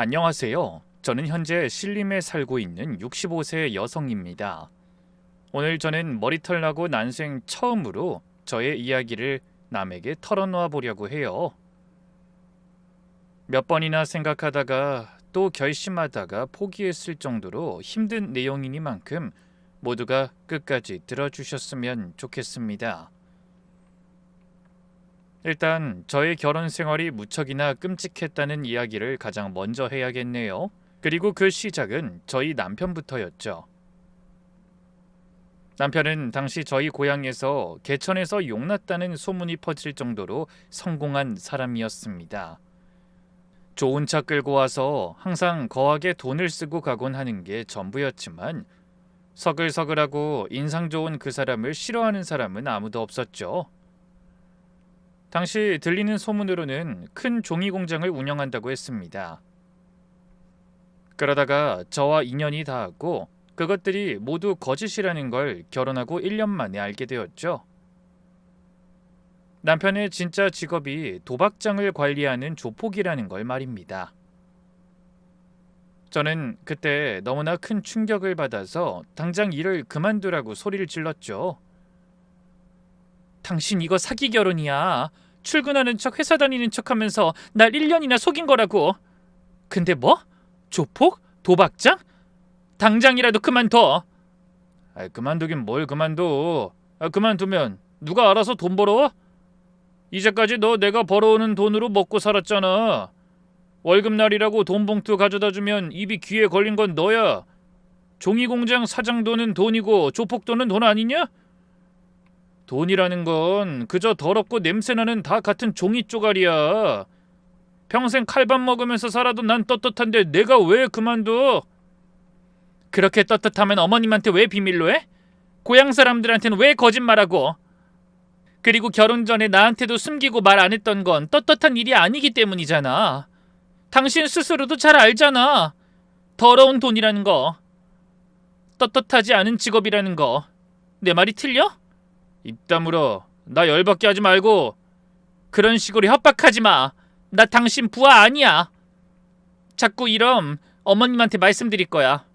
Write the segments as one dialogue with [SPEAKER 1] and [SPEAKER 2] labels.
[SPEAKER 1] 안녕하세요. 저는 현재 신림에 살고 있는 65세 여성입니다. 오늘 저는 머리털 나고 난생 처음으로 저의 이야기를 남에게 털어놓아 보려고 해요. 몇 번이나 생각하다가 또 결심하다가 포기했을 정도로 힘든 내용이니만큼 모두가 끝까지 들어주셨으면 좋겠습니다. 일단 저의 결혼 생활이 무척이나 끔찍했다는 이야기를 가장 먼저 해야겠네요. 그리고 그 시작은 저희 남편부터였죠. 남편은 당시 저희 고향에서 개천에서 용났다는 소문이 퍼질 정도로 성공한 사람이었습니다. 좋은 차 끌고 와서 항상 거하게 돈을 쓰고 가곤 하는 게 전부였지만 서글서글하고 인상 좋은 그 사람을 싫어하는 사람은 아무도 없었죠. 당시 들리는 소문으로는 큰 종이 공장을 운영한다고 했습니다. 그러다가 저와 인연이 닿았고 그것들이 모두 거짓이라는 걸 결혼하고 1년 만에 알게 되었죠. 남편의 진짜 직업이 도박장을 관리하는 조폭이라는 걸 말입니다. 저는 그때 너무나 큰 충격을 받아서 당장 일을 그만두라고 소리를 질렀죠. 당신 이거 사기 결혼이야. 출근하는 척 회사 다니는 척하면서 날 1년이나 속인 거라고. 근데 뭐? 조폭? 도박장? 당장이라도 그만둬. 그만두긴 뭘 그만둬. 그만두면 누가 알아서 돈 벌어? 이제까지 너 내가 벌어오는 돈으로 먹고 살았잖아. 월급날이라고 돈 봉투 가져다주면 입이 귀에 걸린 건 너야. 종이공장 사장 돈은 돈이고 조폭 돈은 돈 아니냐? 돈이라는 건 그저 더럽고 냄새나는 다 같은 종이 쪼가리야. 평생 칼밥 먹으면서 살아도 난 떳떳한데 내가 왜 그만둬? 그렇게 떳떳하면 어머님한테 왜 비밀로 해? 고향 사람들한테는 왜 거짓말하고? 그리고 결혼 전에 나한테도 숨기고 말 안 했던 건 떳떳한 일이 아니기 때문이잖아. 당신 스스로도 잘 알잖아. 더러운 돈이라는 거. 떳떳하지 않은 직업이라는 거. 내 말이 틀려? 입 다물어. 나 열받게 하지 말고. 그런 식으로 협박하지 마. 나 당신 부하 아니야. 자꾸 이럼 어머님한테 말씀드릴 거야.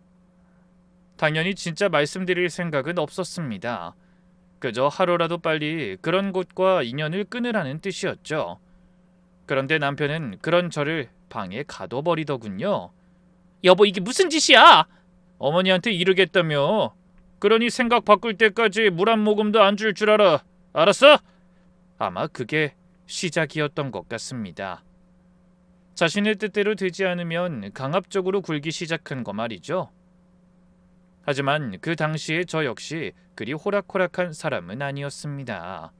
[SPEAKER 1] 당연히 진짜 말씀드릴 생각은 없었습니다. 그저 하루라도 빨리 그런 곳과 인연을 끊으라는 뜻이었죠. 그런데 남편은 그런 저를 방에 가둬버리더군요. 여보, 이게 무슨 짓이야? 어머니한테 이르겠다며. 그러니 생각 바꿀 때까지 물 한 모금도 안 줄 줄 알아. 알았어? 아마 그게 시작이었던 것 같습니다. 자신의 뜻대로 되지 않으면 강압적으로 굴기 시작한 거 말이죠. 하지만 그 당시에 저 역시 그리 호락호락한 사람은 아니었습니다.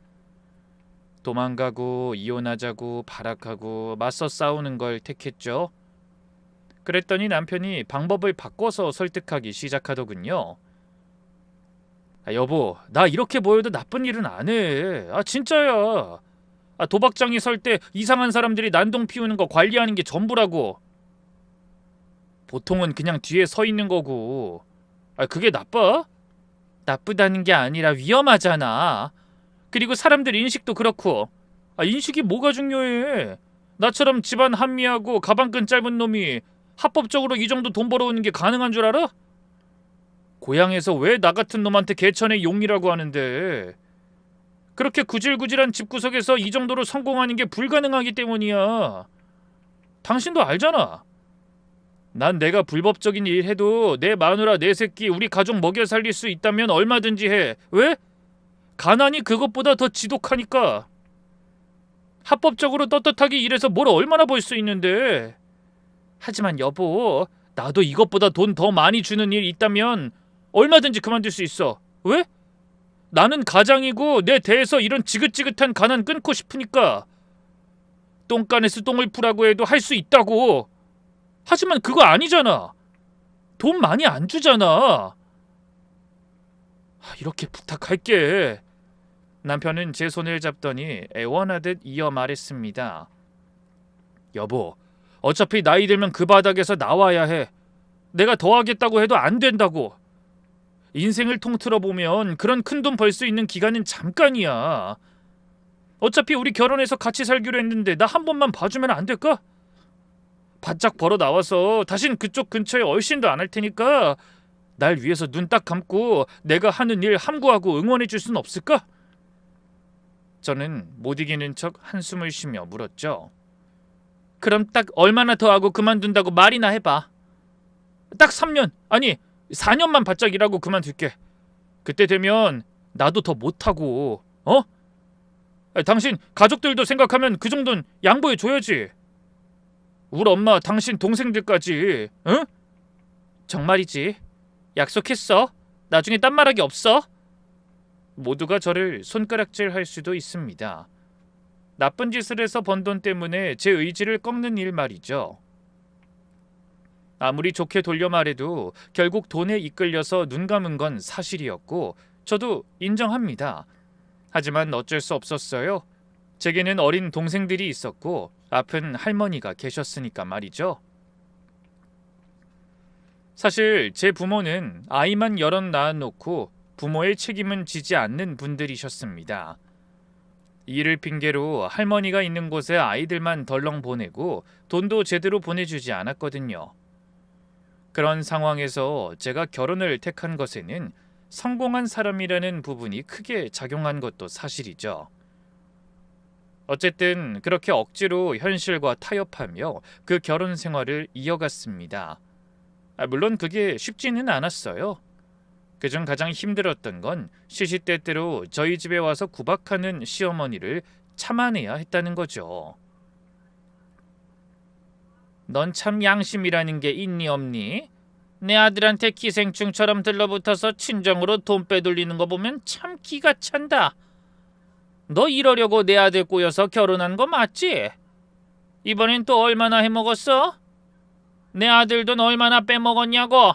[SPEAKER 1] 도망가고 이혼하자고 발악하고 맞서 싸우는 걸 택했죠. 그랬더니 남편이 방법을 바꿔서 설득하기 시작하더군요. 여보, 나 이렇게 보여도 나쁜 일은 안 해. 진짜야. 도박장이 설 때 이상한 사람들이 난동 피우는 거 관리하는 게 전부라고. 보통은 그냥 뒤에 서 있는 거고. 그게 나빠? 나쁘다는 게 아니라 위험하잖아. 그리고 사람들 인식도 그렇고. 인식이 뭐가 중요해? 나처럼 집안 한미하고 가방끈 짧은 놈이 합법적으로 이 정도 돈 벌어오는 게 가능한 줄 알아? 고향에서 왜 나 같은 놈한테 개천의 용이라고 하는데. 그렇게 구질구질한 집구석에서 이 정도로 성공하는 게 불가능하기 때문이야. 당신도 알잖아. 난 내가 불법적인 일 해도 내 마누라 내 새끼 우리 가족 먹여 살릴 수 있다면 얼마든지 해. 왜? 가난이 그것보다 더 지독하니까. 합법적으로 떳떳하게 일해서 뭘 얼마나 벌 수 있는데. 하지만 여보, 나도 이것보다 돈 더 많이 주는 일 있다면 얼마든지 그만둘 수 있어. 왜? 나는 가장이고 내 대에서 이런 지긋지긋한 가난 끊고 싶으니까. 똥간에서 똥을 푸라고 해도 할 수 있다고. 하지만 그거 아니잖아. 돈 많이 안 주잖아. 이렇게 부탁할게. 남편은 제 손을 잡더니 애원하듯 이어 말했습니다. 여보, 어차피 나이 들면 그 바닥에서 나와야 해. 내가 더 하겠다고 해도 안 된다고. 인생을 통틀어 보면 그런 큰 돈 벌 수 있는 기간은 잠깐이야. 어차피 우리 결혼해서 같이 살기로 했는데 나 한 번만 봐주면 안 될까? 바짝 벌어 나와서 다신 그쪽 근처에 얼씬도 안 할 테니까 날 위해서 눈 딱 감고 내가 하는 일 함구하고 응원해 줄 순 없을까? 저는 못 이기는 척 한숨을 쉬며 물었죠. 그럼 딱 얼마나 더 하고 그만둔다고 말이나 해봐. 딱 3년, 아니 4년만 바짝 일하고 그만둘게. 그때 되면 나도 더 못하고, 어? 당신 가족들도 생각하면 그 정도는 양보해 줘야지. 우리 엄마, 당신 동생들까지, 응? 정말이지. 약속했어. 나중에 딴 말하기 없어. 모두가 저를 손가락질할 수도 있습니다. 나쁜 짓을 해서 번 돈 때문에 제 의지를 꺾는 일 말이죠. 아무리 좋게 돌려 말해도 결국 돈에 이끌려서 눈 감은 건 사실이었고 저도 인정합니다. 하지만 어쩔 수 없었어요. 제게는 어린 동생들이 있었고 아픈 할머니가 계셨으니까 말이죠. 사실 제 부모는 아이만 여럿 낳아놓고 부모의 책임은 지지 않는 분들이셨습니다. 이를 핑계로 할머니가 있는 곳에 아이들만 덜렁 보내고 돈도 제대로 보내주지 않았거든요. 그런 상황에서 제가 결혼을 택한 것에는 성공한 사람이라는 부분이 크게 작용한 것도 사실이죠. 어쨌든 그렇게 억지로 현실과 타협하며 그 결혼 생활을 이어갔습니다. 물론 그게 쉽지는 않았어요. 그중 가장 힘들었던 건 시시때때로 저희 집에 와서 구박하는 시어머니를 참아내야 했다는 거죠. 넌 참 양심이라는 게 있니 없니? 내 아들한테 기생충처럼 들러붙어서 친정으로 돈 빼돌리는 거 보면 참 기가 찬다. 너 이러려고 내 아들 꼬여서 결혼한 거 맞지? 이번엔 또 얼마나 해먹었어? 내 아들 돈 얼마나 빼먹었냐고?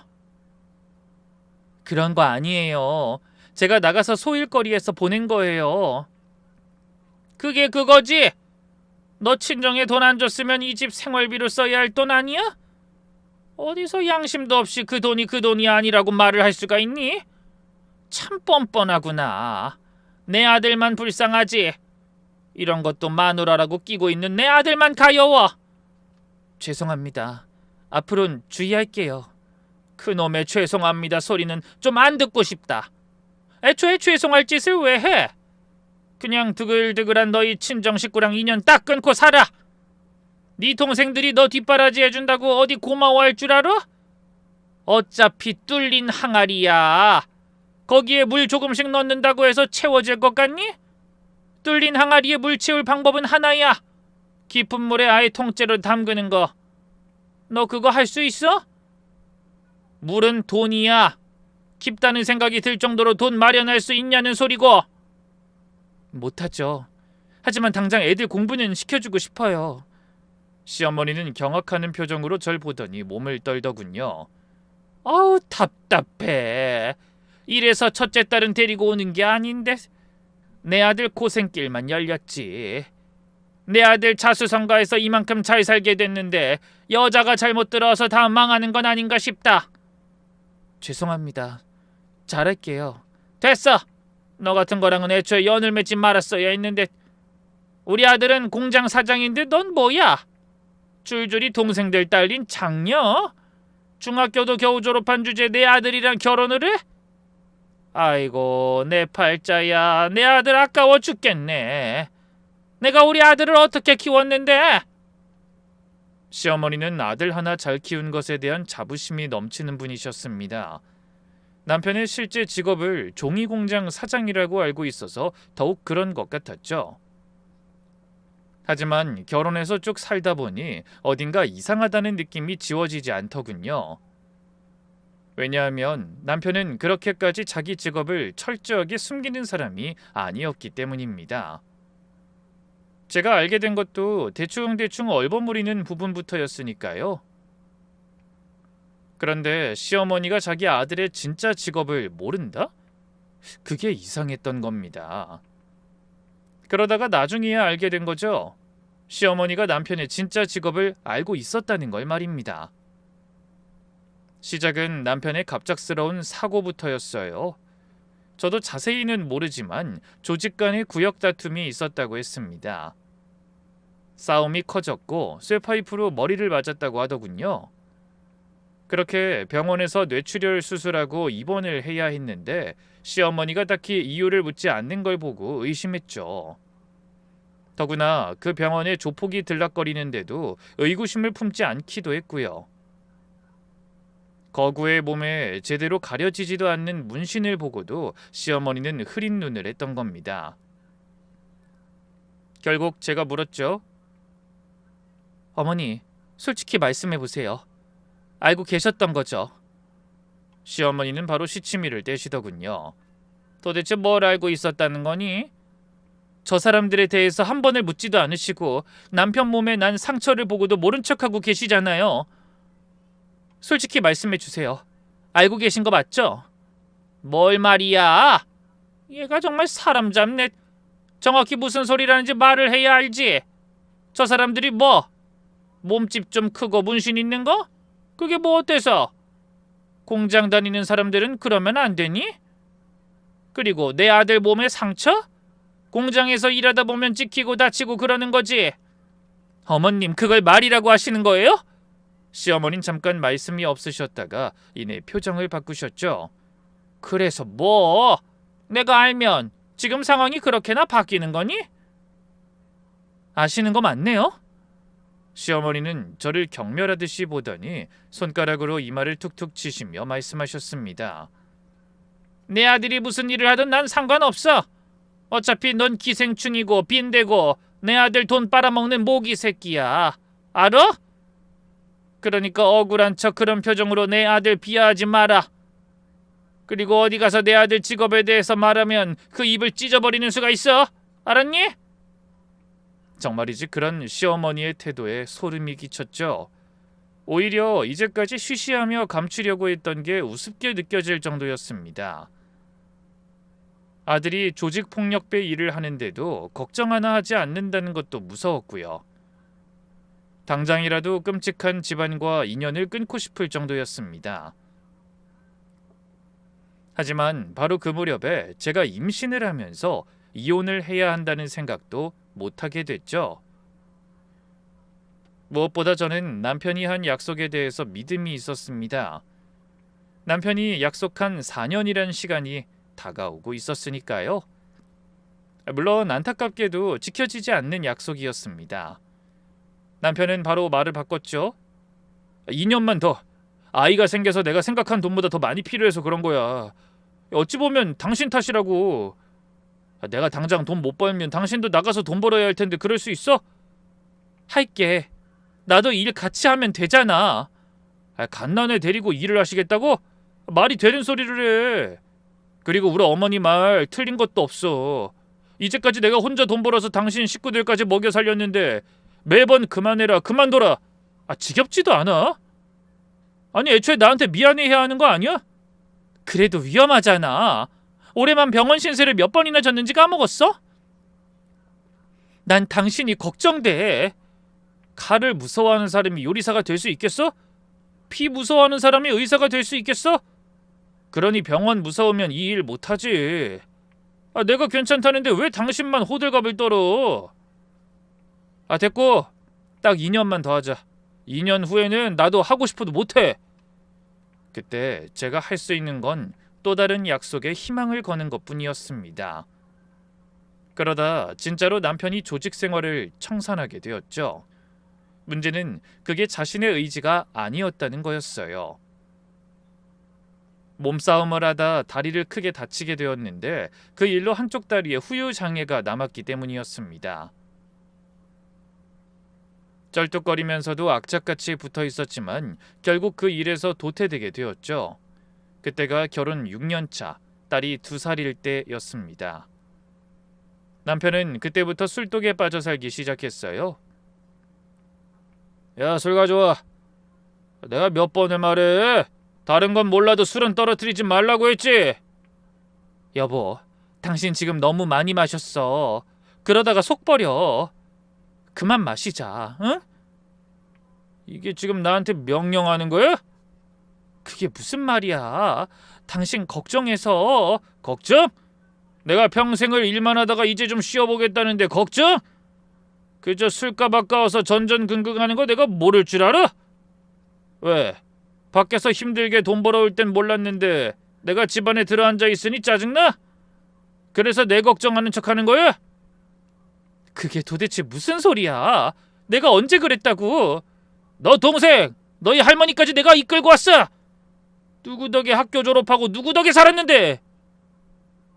[SPEAKER 1] 그런 거 아니에요. 제가 나가서 소일거리에서 보낸 거예요. 그게 그거지? 너 친정에 돈 안 줬으면 이 집 생활비로 써야 할 돈 아니야? 어디서 양심도 없이 그 돈이 아니라고 말을 할 수가 있니? 참 뻔뻔하구나. 내 아들만 불쌍하지. 이런 것도 마누라라고 끼고 있는 내 아들만 가여워. 죄송합니다. 앞으로는 주의할게요. 그놈의 죄송합니다 소리는 좀 안 듣고 싶다. 애초에 죄송할 짓을 왜 해? 그냥 드글드글한 너희 친정 식구랑 인연 딱 끊고 살아. 네 동생들이 너 뒷바라지 해준다고 어디 고마워할 줄 알아? 어차피 뚫린 항아리야. 거기에 물 조금씩 넣는다고 해서 채워질 것 같니? 뚫린 항아리에 물 채울 방법은 하나야. 깊은 물에 아예 통째로 담그는 거. 너 그거 할 수 있어? 물은 돈이야. 깊다는 생각이 들 정도로 돈 마련할 수 있냐는 소리고. 못하죠. 하지만 당장 애들 공부는 시켜주고 싶어요. 시어머니는 경악하는 표정으로 절 보더니 몸을 떨더군요. 아우 답답해. 이래서 첫째 딸은 데리고 오는 게 아닌데. 내 아들 고생길만 열렸지. 내 아들 자수성가해서 이만큼 잘 살게 됐는데 여자가 잘못 들어서 다 망하는 건 아닌가 싶다. 죄송합니다. 잘할게요. 됐어. 너 같은 거랑은 애초에 연을 맺지 말았어야 했는데. 우리 아들은 공장 사장인데 넌 뭐야? 줄줄이 동생들 딸린 장녀? 중학교도 겨우 졸업한 주제에 내 아들이랑 결혼을 해? 아이고 내 팔자야. 내 아들 아까워 죽겠네. 내가 우리 아들을 어떻게 키웠는데? 시어머니는 아들 하나 잘 키운 것에 대한 자부심이 넘치는 분이셨습니다. 남편의 실제 직업을 종이공장 사장이라고 알고 있어서 더욱 그런 것 같았죠. 하지만 결혼해서 쭉 살다 보니 어딘가 이상하다는 느낌이 지워지지 않더군요. 왜냐하면 남편은 그렇게까지 자기 직업을 철저하게 숨기는 사람이 아니었기 때문입니다. 제가 알게 된 것도 대충 얼버무리는 부분부터였으니까요. 그런데 시어머니가 자기 아들의 진짜 직업을 모른다? 그게 이상했던 겁니다. 그러다가 나중에야 알게 된 거죠. 시어머니가 남편의 진짜 직업을 알고 있었다는 걸 말입니다. 시작은 남편의 갑작스러운 사고부터였어요. 저도 자세히는 모르지만 조직 간의 구역 다툼이 있었다고 했습니다. 싸움이 커졌고 쇠파이프로 머리를 맞았다고 하더군요. 그렇게 병원에서 뇌출혈 수술하고 입원을 해야 했는데 시어머니가 딱히 이유를 묻지 않는 걸 보고 의심했죠. 더구나 그 병원에 조폭이 들락거리는데도 의구심을 품지 않기도 했고요. 거구의 몸에 제대로 가려지지도 않는 문신을 보고도 시어머니는 흐린 눈을 했던 겁니다. 결국 제가 물었죠. 어머니, 솔직히 말씀해 보세요. 알고 계셨던 거죠? 시어머니는 바로 시치미를 떼시더군요. 도대체 뭘 알고 있었다는 거니? 저 사람들에 대해서 한 번을 묻지도 않으시고 남편 몸에 난 상처를 보고도 모른 척하고 계시잖아요. 솔직히 말씀해 주세요. 알고 계신 거 맞죠? 뭘 말이야? 얘가 정말 사람 잡네. 정확히 무슨 소리라는지 말을 해야 알지. 저 사람들이 뭐? 몸집 좀 크고 문신 있는 거? 그게 뭐 어때서? 공장 다니는 사람들은 그러면 안 되니? 그리고 내 아들 몸에 상처? 공장에서 일하다 보면 찍히고 다치고 그러는 거지. 어머님, 그걸 말이라고 하시는 거예요? 시어머니는 잠깐 말씀이 없으셨다가 이내 표정을 바꾸셨죠. 그래서 뭐? 내가 알면 지금 상황이 그렇게나 바뀌는 거니? 아시는 거 맞네요? 시어머니는 저를 경멸하듯이 보더니 손가락으로 이마를 툭툭 치시며 말씀하셨습니다. 내 아들이 무슨 일을 하든 난 상관없어. 어차피 넌 기생충이고 빈대고 내 아들 돈 빨아먹는 모기 새끼야. 알아? 그러니까 억울한 척 그런 표정으로 내 아들 비하하지 마라. 그리고 어디 가서 내 아들 직업에 대해서 말하면 그 입을 찢어버리는 수가 있어. 알았니? 정말이지 그런 시어머니의 태도에 소름이 끼쳤죠. 오히려 이제까지 쉬쉬하며 감추려고 했던 게 우습게 느껴질 정도였습니다. 아들이 조직폭력배 일을 하는데도 걱정 하나 하지 않는다는 것도 무서웠고요. 당장이라도 끔찍한 집안과 인연을 끊고 싶을 정도였습니다. 하지만 바로 그 무렵에 제가 임신을 하면서 이혼을 해야 한다는 생각도 못하게 됐죠. 무엇보다 저는 남편이 한 약속에 대해서 믿음이 있었습니다. 남편이 약속한 4년이란 시간이 다가오고 있었으니까요. 물론 안타깝게도 지켜지지 않는 약속이었습니다. 남편은 바로 말을 바꿨죠. 2년만 더. 아이가 생겨서 내가 생각한 돈보다 더 많이 필요해서 그런 거야. 어찌 보면 당신 탓이라고. 내가 당장 돈 못 벌면 당신도 나가서 돈 벌어야 할 텐데 그럴 수 있어? 할게. 나도 일 같이 하면 되잖아. 갓난애 데리고 일을 하시겠다고? 말이 되는 소리를 해. 그리고 우리 어머니 말 틀린 것도 없어. 이제까지 내가 혼자 돈 벌어서 당신 식구들까지 먹여 살렸는데 매번 그만해라 그만둬라. 지겹지도 않아? 아니 애초에 나한테 미안해해야 하는 거 아니야? 그래도 위험하잖아. 올해만 병원 신세를 몇 번이나 졌는지 까먹었어? 난 당신이 걱정돼. 칼을 무서워하는 사람이 요리사가 될 수 있겠어? 피 무서워하는 사람이 의사가 될 수 있겠어? 그러니 병원 무서우면 이 일 못하지. 내가 괜찮다는데 왜 당신만 호들갑을 떨어? 됐고 딱 2년만 더 하자. 2년 후에는 나도 하고 싶어도 못해. 그때 제가 할 수 있는 건 또 다른 약속에 희망을 거는 것뿐이었습니다. 그러다 진짜로 남편이 조직 생활을 청산하게 되었죠. 문제는 그게 자신의 의지가 아니었다는 거였어요. 몸싸움을 하다 다리를 크게 다치게 되었는데 그 일로 한쪽 다리에 후유장애가 남았기 때문이었습니다. 쩔뚝거리면서도 악착같이 붙어 있었지만 결국 그 일에서 도태되게 되었죠. 그때가 결혼 6년차, 딸이 2살일 때였습니다. 남편은 그때부터 술독에 빠져 살기 시작했어요. 야, 술 가져와. 내가 몇 번을 말해. 다른 건 몰라도 술은 떨어뜨리지 말라고 했지. 여보, 당신 지금 너무 많이 마셨어. 그러다가 속 버려. 그만 마시자, 응? 이게 지금 나한테 명령하는 거야? 그게 무슨 말이야? 당신 걱정해서. 걱정? 내가 평생을 일만 하다가 이제 좀 쉬어보겠다는데 걱정? 그저 술값 아까워서 전전긍긍하는 거 내가 모를 줄 알아? 왜? 밖에서 힘들게 돈 벌어올 땐 몰랐는데 내가 집안에 들어앉아 있으니 짜증나? 그래서 내 걱정하는 척하는 거야? 그게 도대체 무슨 소리야? 내가 언제 그랬다고? 너 동생, 너희 할머니까지 내가 이끌고 왔어. 누구 덕에 학교 졸업하고 누구 덕에 살았는데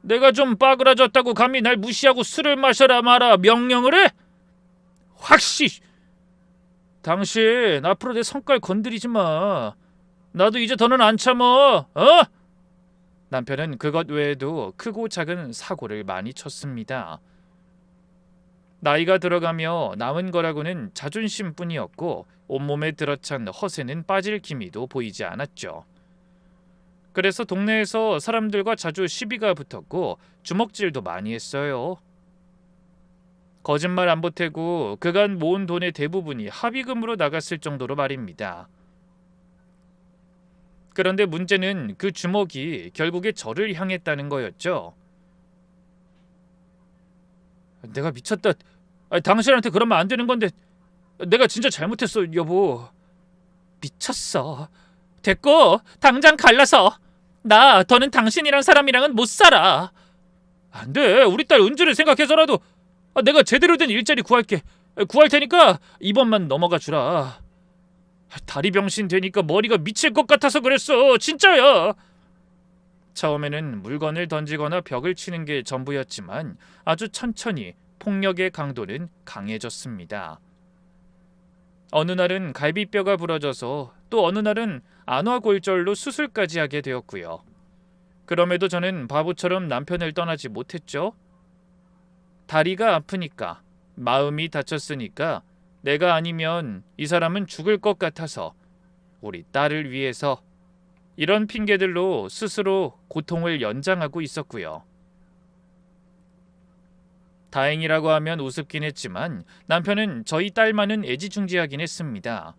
[SPEAKER 1] 내가 좀 빠그라졌다고 감히 날 무시하고 술을 마셔라 마라 명령을 해? 확시! 당신 앞으로 내 성깔 건드리지 마. 나도 이제 더는 안 참어. 어? 남편은 그것 외에도 크고 작은 사고를 많이 쳤습니다. 나이가 들어가며 남은 거라고는 자존심뿐이었고 온몸에 들어찬 허세는 빠질 기미도 보이지 않았죠. 그래서 동네에서 사람들과 자주 시비가 붙었고 주먹질도 많이 했어요. 거짓말 안 보태고 그간 모은 돈의 대부분이 합의금으로 나갔을 정도로 말입니다. 그런데 문제는 그 주먹이 결국에 저를 향했다는 거였죠. 내가 미쳤다. 당신한테 그러면 안 되는 건데 내가 진짜 잘못했어, 여보. 미쳤어. 됐고 당장 갈라서. 나 더는 당신이란 사람이랑은 못 살아. 안 돼. 우리 딸 은주를 생각해서라도 내가 제대로 된 일자리 구할게. 구할 테니까 이번만 넘어가 주라. 다리 병신 되니까 머리가 미칠 것 같아서 그랬어. 진짜야. 처음에는 물건을 던지거나 벽을 치는 게 전부였지만 아주 천천히 폭력의 강도는 강해졌습니다. 어느 날은 갈비뼈가 부러져서 또 어느 날은 안화골절로 수술까지 하게 되었고요. 그럼에도 저는 바보처럼 남편을 떠나지 못했죠. 다리가 아프니까, 마음이 다쳤으니까 내가 아니면 이 사람은 죽을 것 같아서 우리 딸을 위해서 이런 핑계들로 스스로 고통을 연장하고 있었고요. 다행이라고 하면 우습긴 했지만 남편은 저희 딸만은 애지중지하긴 했습니다.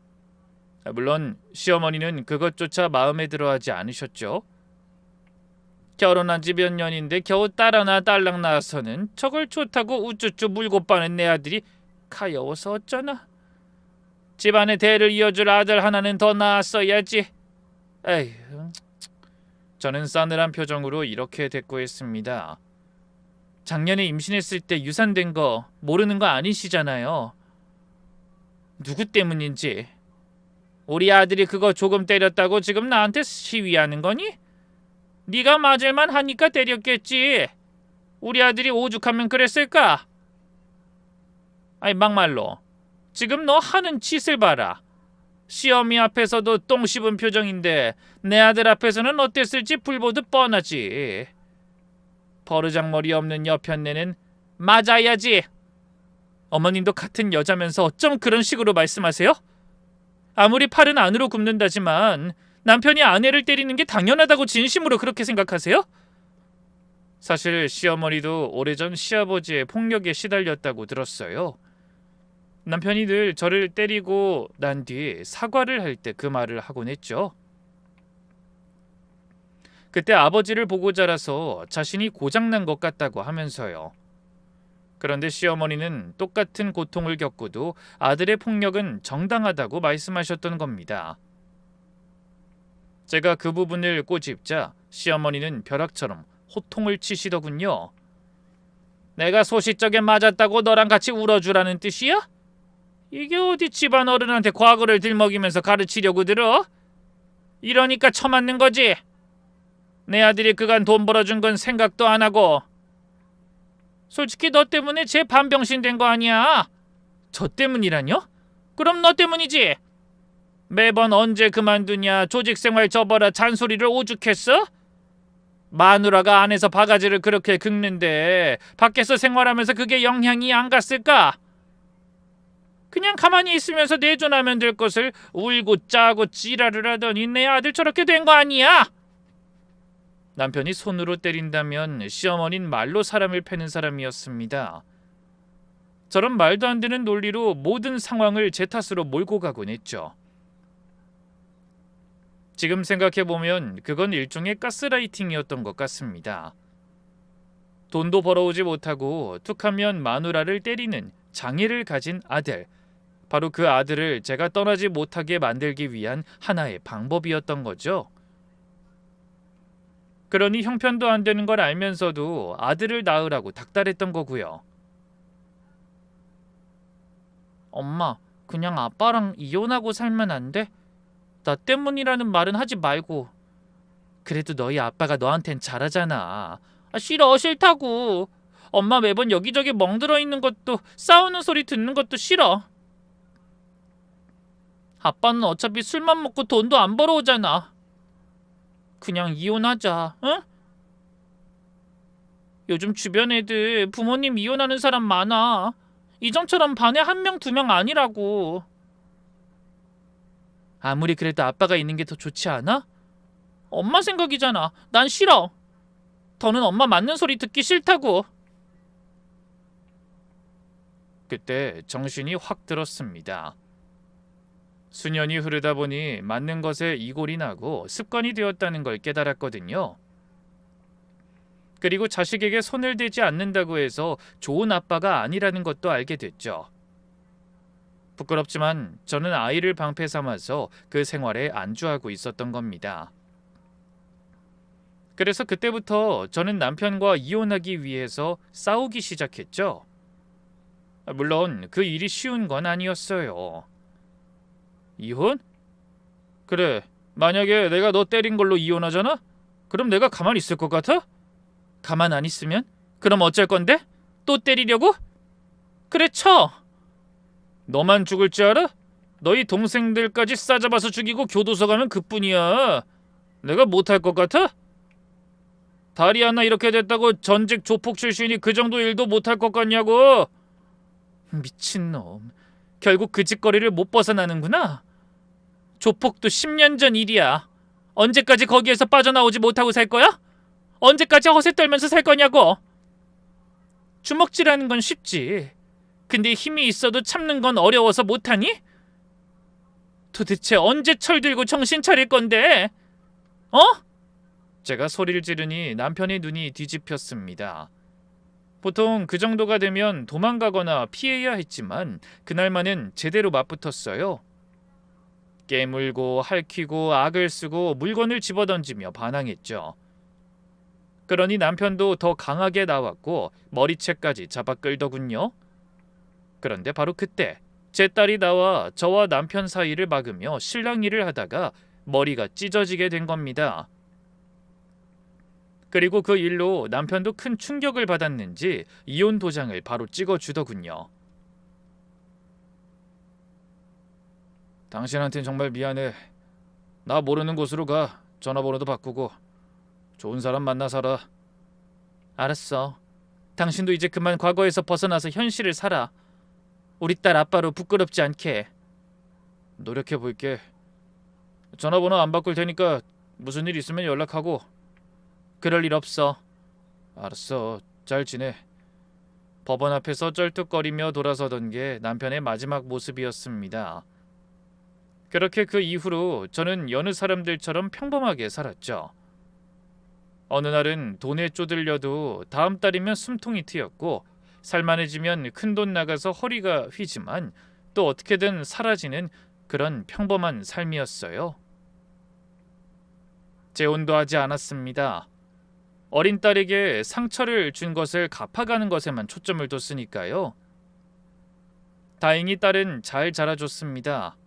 [SPEAKER 1] 물론 시어머니는 그것조차 마음에 들어하지 않으셨죠. 결혼한 지 몇 년인데 겨우 딸 하나 딸랑 낳아서는 저걸 좋다고 우쭈쭈 물고 빠는 내 아들이 가여워서 어쩌나. 집안의 대를 이어줄 아들 하나는 더 낳았어야지. 에휴. 저는 싸늘한 표정으로 이렇게 대꾸했습니다. 작년에 임신했을 때 유산된 거 모르는 거 아니시잖아요. 누구 때문인지. 우리 아들이 그거 조금 때렸다고 지금 나한테 시위하는 거니? 네가 맞을만 하니까 때렸겠지. 우리 아들이 오죽하면 그랬을까? 아니 막말로 지금 너 하는 짓을 봐라. 시어미 앞에서도 똥 씹은 표정인데 내 아들 앞에서는 어땠을지 불보듯 뻔하지. 버르장머리 없는 여편네는 맞아야지. 어머님도 같은 여자면서 어쩜 그런 식으로 말씀하세요? 아무리 팔은 안으로 굽는다지만 남편이 아내를 때리는 게 당연하다고 진심으로 그렇게 생각하세요? 사실 시어머니도 오래전 시아버지의 폭력에 시달렸다고 들었어요. 남편이 늘 저를 때리고 난 뒤 사과를 할 때 그 말을 하곤 했죠. 그때 아버지를 보고 자라서 자신이 고장난 것 같다고 하면서요. 그런데 시어머니는 똑같은 고통을 겪고도 아들의 폭력은 정당하다고 말씀하셨던 겁니다. 제가 그 부분을 꼬집자 시어머니는 벼락처럼 호통을 치시더군요. 내가 소시적에 맞았다고 너랑 같이 울어주라는 뜻이야? 이게 어디 집안 어른한테 과거를 들먹이면서 가르치려고 들어? 이러니까 처맞는 거지. 내 아들이 그간 돈 벌어준 건 생각도 안 하고. 솔직히 너 때문에 쟤 반병신 된 거 아니야. 저 때문이라뇨? 그럼 너 때문이지. 매번 언제 그만두냐, 조직생활 접어라 잔소리를 오죽했어? 마누라가 안에서 바가지를 그렇게 긁는데 밖에서 생활하면서 그게 영향이 안 갔을까? 그냥 가만히 있으면서 내조나면 될 것을 울고 짜고 지랄을 하더니 내 아들 저렇게 된 거 아니야? 남편이 손으로 때린다면 시어머니는 말로 사람을 패는 사람이었습니다. 저런 말도 안 되는 논리로 모든 상황을 제 탓으로 몰고 가곤 했죠. 지금 생각해보면 그건 일종의 가스라이팅이었던 것 같습니다. 돈도 벌어오지 못하고 툭하면 마누라를 때리는 장애를 가진 아들. 바로 그 아들을 제가 떠나지 못하게 만들기 위한 하나의 방법이었던 거죠. 그러니 형편도 안 되는 걸 알면서도 아들을 낳으라고 닥달했던 거고요. 엄마, 그냥 아빠랑 이혼하고 살면 안 돼? 나 때문이라는 말은 하지 말고. 그래도 너희 아빠가 너한텐 잘하잖아. 싫어, 싫다고. 엄마 매번 여기저기 멍들어 있는 것도 싸우는 소리 듣는 것도 싫어. 아빠는 어차피 술만 먹고 돈도 안 벌어오잖아. 그냥 이혼하자, 응? 요즘 주변 애들 부모님 이혼하는 사람 많아. 이전처럼 반에 1명, 2명 아니라고. 아무리 그래도 아빠가 있는 게 더 좋지 않아? 엄마 생각이잖아. 난 싫어. 더는 엄마 맞는 소리 듣기 싫다고. 그때 정신이 확 들었습니다. 수년이 흐르다 보니 맞는 것에 이골이 나고 습관이 되었다는 걸 깨달았거든요. 그리고 자식에게 손을 대지 않는다고 해서 좋은 아빠가 아니라는 것도 알게 됐죠. 부끄럽지만 저는 아이를 방패 삼아서 그 생활에 안주하고 있었던 겁니다. 그래서 그때부터 저는 남편과 이혼하기 위해서 싸우기 시작했죠. 물론 그 일이 쉬운 건 아니었어요. 이혼? 그래, 만약에 내가 너 때린 걸로 이혼하잖아? 그럼 내가 가만히 있을 것 같아? 가만 안 있으면? 그럼 어쩔 건데? 또 때리려고? 그래, 쳐! 너만 죽을 줄 알아? 너희 동생들까지 싸잡아서 죽이고 교도소 가면 그뿐이야. 내가 못할 것 같아? 다리 하나 이렇게 됐다고 전직 조폭 출신이 그 정도 일도 못할 것 같냐고? 미친놈. 결국 그 짓거리를 못 벗어나는구나. 조폭도 10년 전 일이야. 언제까지 거기에서 빠져나오지 못하고 살 거야? 언제까지 허세 떨면서 살 거냐고. 주먹질하는 건 쉽지. 근데 힘이 있어도 참는 건 어려워서 못하니? 도대체 언제 철들고 정신 차릴 건데? 어? 제가 소리를 지르니 남편의 눈이 뒤집혔습니다. 보통 그 정도가 되면 도망가거나 피해야 했지만 그날만은 제대로 맞붙었어요. 깨물고 핥히고 악을 쓰고 물건을 집어던지며 반항했죠. 그러니 남편도 더 강하게 나왔고 머리채까지 잡아 끌더군요. 그런데 바로 그때 제 딸이 나와 저와 남편 사이를 막으며 실랑이를 하다가 머리가 찢어지게 된 겁니다. 그리고 그 일로 남편도 큰 충격을 받았는지 이혼 도장을 바로 찍어주더군요. 당신한텐 정말 미안해. 나 모르는 곳으로 가. 전화번호도 바꾸고. 좋은 사람 만나 살아. 알았어. 당신도 이제 그만 과거에서 벗어나서 현실을 살아. 우리 딸 아빠로 부끄럽지 않게. 노력해 볼게. 전화번호 안 바꿀 테니까 무슨 일 있으면 연락하고. 그럴 일 없어. 알았어. 잘 지내. 법원 앞에서 쩔뚝거리며 돌아서던 게 남편의 마지막 모습이었습니다. 그렇게 그 이후로 저는 여느 사람들처럼 평범하게 살았죠. 어느 날은 돈에 쪼들려도 다음 달이면 숨통이 트였고 살만해지면 큰돈 나가서 허리가 휘지만 또 어떻게든 사라지는 그런 평범한 삶이었어요. 재혼도 하지 않았습니다. 어린 딸에게 상처를 준 것을 갚아가는 것에만 초점을 뒀으니까요. 다행히 딸은 잘 자라줬습니다.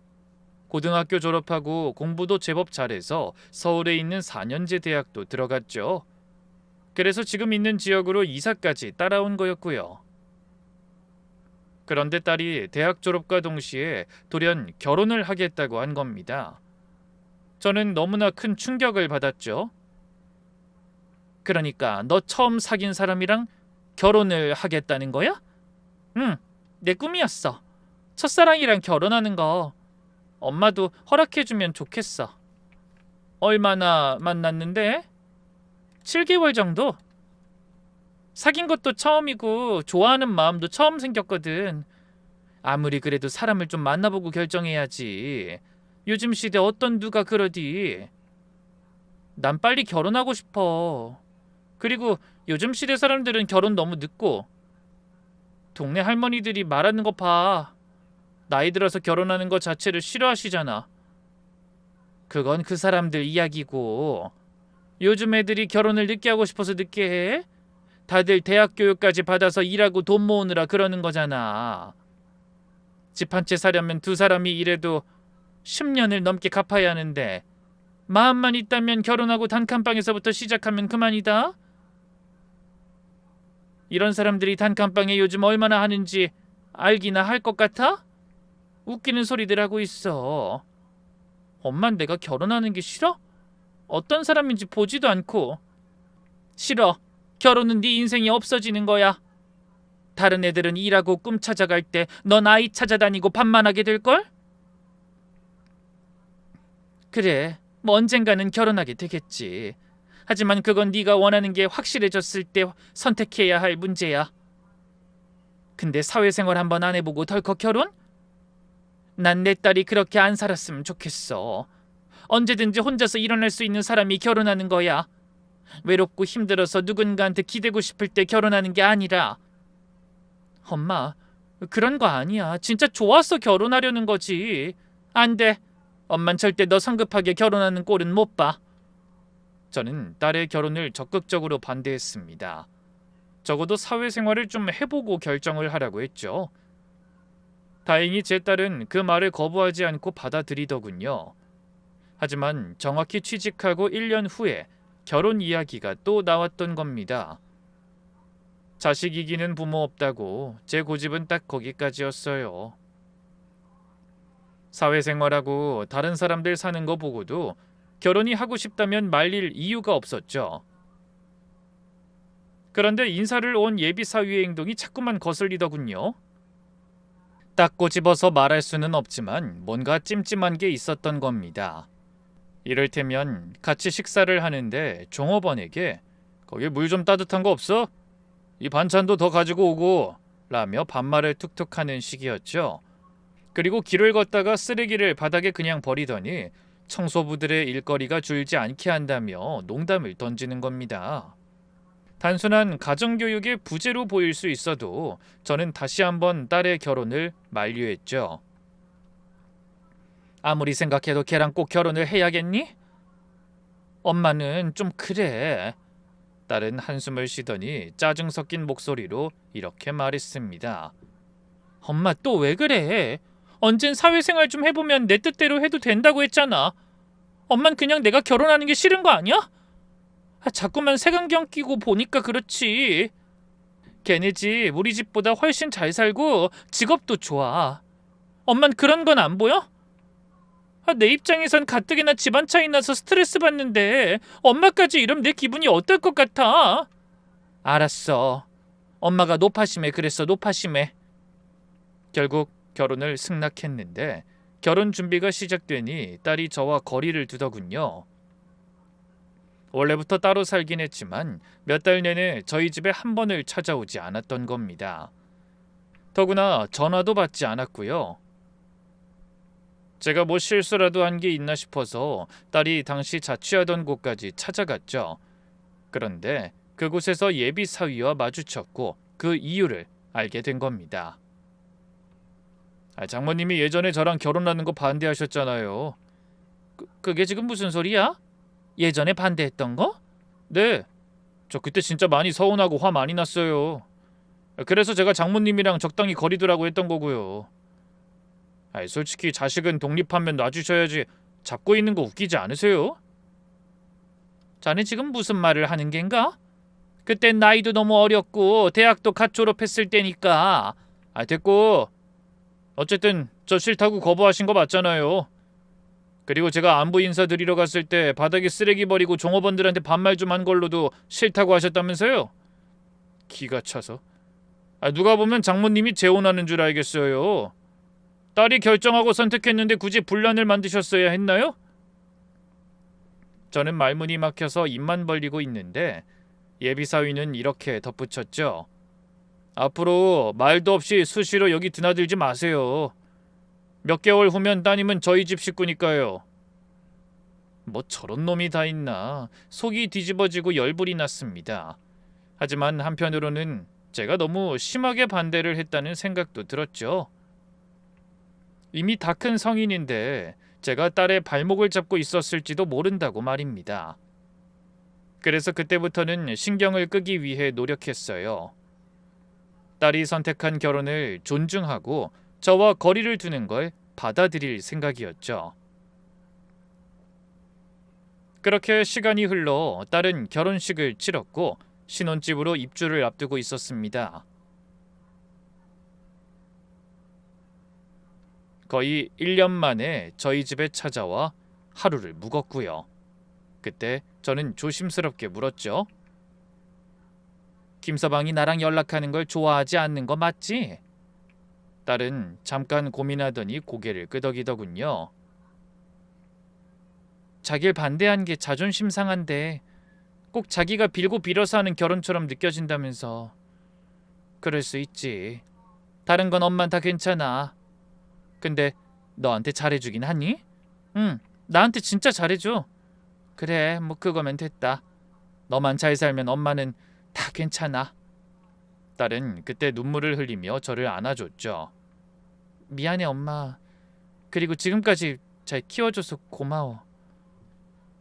[SPEAKER 1] 고등학교 졸업하고 공부도 제법 잘해서 서울에 있는 4년제 대학도 들어갔죠. 그래서 지금 있는 지역으로 이사까지 따라온 거였고요. 그런데 딸이 대학 졸업과 동시에 돌연 결혼을 하겠다고 한 겁니다. 저는 너무나 큰 충격을 받았죠. 그러니까 너 처음 사귄 사람이랑 결혼을 하겠다는 거야? 응, 내 꿈이었어. 첫사랑이랑 결혼하는 거. 엄마도 허락해주면 좋겠어. 얼마나 만났는데? 7개월 정도? 사귄 것도 처음이고 좋아하는 마음도 처음 생겼거든. 아무리 그래도 사람을 좀 만나보고 결정해야지. 요즘 시대 어떤 누가 그러디. 난 빨리 결혼하고 싶어. 그리고 요즘 시대 사람들은 결혼 너무 늦고. 동네 할머니들이 말하는 거 봐. 나이 들어서 결혼하는 것 자체를 싫어하시잖아. 그건 그 사람들 이야기고 요즘 애들이 결혼을 늦게 하고 싶어서 늦게 해? 다들 대학 교육까지 받아서 일하고 돈 모으느라 그러는 거잖아. 집 한 채 사려면 두 사람이 일해도 10년을 넘게 갚아야 하는데 마음만 있다면 결혼하고 단칸방에서부터 시작하면 그만이다. 이런 사람들이 단칸방에 요즘 얼마나 하는지 알기나 할 것 같아? 웃기는 소리들 하고 있어. 엄만 내가 결혼하는 게 싫어? 어떤 사람인지 보지도 않고. 싫어. 결혼은 네 인생이 없어지는 거야. 다른 애들은 일하고 꿈 찾아갈 때 넌 아이 찾아다니고 밥만 하게 될걸? 그래, 뭐 언젠가는 결혼하게 되겠지. 하지만 그건 네가 원하는 게 확실해졌을 때 선택해야 할 문제야. 근데 사회생활 한번 안 해보고 덜컥 결혼? 난 내 딸이 그렇게 안 살았으면 좋겠어. 언제든지 혼자서 일어날 수 있는 사람이 결혼하는 거야. 외롭고 힘들어서 누군가한테 기대고 싶을 때 결혼하는 게 아니라. 엄마, 그런 거 아니야. 진짜 좋아서 결혼하려는 거지. 안 돼. 엄만 절대 너 성급하게 결혼하는 꼴은 못 봐. 저는 딸의 결혼을 적극적으로 반대했습니다. 적어도 사회생활을 좀 해보고 결정을 하라고 했죠. 다행히 제 딸은 그 말을 거부하지 않고 받아들이더군요. 하지만 정확히 취직하고 1년 후에 결혼 이야기가 또 나왔던 겁니다. 자식 이기는 부모 없다고 제 고집은 딱 거기까지였어요. 사회생활하고 다른 사람들 사는 거 보고도 결혼이 하고 싶다면 말릴 이유가 없었죠. 그런데 인사를 온 예비사위의 행동이 자꾸만 거슬리더군요. 딱 꼬집어서 말할 수는 없지만 뭔가 찜찜한 게 있었던 겁니다. 이를테면 같이 식사를 하는데 종업원에게 거기 물 좀 따뜻한 거 없어? 이 반찬도 더 가지고 오고 라며 반말을 툭툭 하는 식이었죠. 그리고 길을 걷다가 쓰레기를 바닥에 그냥 버리더니 청소부들의 일거리가 줄지 않게 한다며 농담을 던지는 겁니다. 단순한 가정교육의 부재로 보일 수 있어도 저는 다시 한번 딸의 결혼을 만류했죠. 아무리 생각해도 걔랑 꼭 결혼을 해야겠니? 엄마는 좀 그래. 딸은 한숨을 쉬더니 짜증 섞인 목소리로 이렇게 말했습니다. 엄마 또 왜 그래? 언젠 사회생활 좀 해보면 내 뜻대로 해도 된다고 했잖아. 엄만 그냥 내가 결혼하는 게 싫은 거 아니야? 자꾸만 색안경 끼고 보니까 그렇지. 걔네 집 우리 집보다 훨씬 잘 살고 직업도 좋아. 엄만 그런 건 안 보여? 내 입장에선 가뜩이나 집안 차이 나서 스트레스 받는데 엄마까지 이러면 내 기분이 어떨 것 같아? 알았어. 엄마가 노파심에 그랬어. 노파심에. 결국 결혼을 승낙했는데 결혼 준비가 시작되니 딸이 저와 거리를 두더군요. 원래부터 따로 살긴 했지만 몇 달 내내 저희 집에 한 번을 찾아오지 않았던 겁니다. 더구나 전화도 받지 않았고요. 제가 뭐 실수라도 한 게 있나 싶어서 딸이 당시 자취하던 곳까지 찾아갔죠. 그런데 그곳에서 예비 사위와 마주쳤고 그 이유를 알게 된 겁니다. 장모님이 예전에 저랑 결혼하는 거 반대하셨잖아요. 그게 지금 무슨 소리야? 예전에 반대했던 거? 네. 저 그때 진짜 많이 서운하고 화 많이 났어요. 그래서 제가 장모님이랑 적당히 거리 두라고 했던 거고요. 솔직히 자식은 독립하면 놔주셔야지 잡고 있는 거 웃기지 않으세요? 자네 지금 무슨 말을 하는 겐가? 그땐 나이도 너무 어렸고 대학도 갓 졸업했을 때니까. 됐고. 어쨌든 저 싫다고 거부하신 거 맞잖아요. 그리고 제가 안부 인사 드리러 갔을 때 바닥에 쓰레기 버리고 종업원들한테 반말 좀 한 걸로도 싫다고 하셨다면서요? 기가 차서. 누가 보면 장모님이 재혼하는 줄 알겠어요. 딸이 결정하고 선택했는데 굳이 분란을 만드셨어야 했나요? 저는 말문이 막혀서 입만 벌리고 있는데 예비사위는 이렇게 덧붙였죠. 앞으로 말도 없이 수시로 여기 드나들지 마세요. 몇 개월 후면 따님은 저희 집 식구니까요. 뭐 저런 놈이 다 있나. 속이 뒤집어지고 열불이 났습니다. 하지만 한편으로는 제가 너무 심하게 반대를 했다는 생각도 들었죠. 이미 다 큰 성인인데 제가 딸의 발목을 잡고 있었을지도 모른다고 말입니다. 그래서 그때부터는 신경을 끄기 위해 노력했어요. 딸이 선택한 결혼을 존중하고 저와 거리를 두는 걸 받아들일 생각이었죠. 그렇게 시간이 흘러 딸은 결혼식을 치렀고 신혼집으로 입주를 앞두고 있었습니다. 거의 1년 만에 저희 집에 찾아와 하루를 묵었고요. 그때 저는 조심스럽게 물었죠. 김서방이 나랑 연락하는 걸 좋아하지 않는 거 맞지? 딸은 잠깐 고민하더니 고개를 끄덕이더군요. 자길 반대한 게 자존심 상한데 꼭 자기가 빌고 빌어서 하는 결혼처럼 느껴진다면서. 그럴 수 있지. 다른 건 엄만 다 괜찮아. 근데 너한테 잘해주긴 하니? 응, 나한테 진짜 잘해줘. 그래, 뭐 그거면 됐다. 너만 잘 살면 엄마는 다 괜찮아. 딸은 그때 눈물을 흘리며 저를 안아줬죠. 미안해 엄마. 그리고 지금까지 잘 키워줘서 고마워.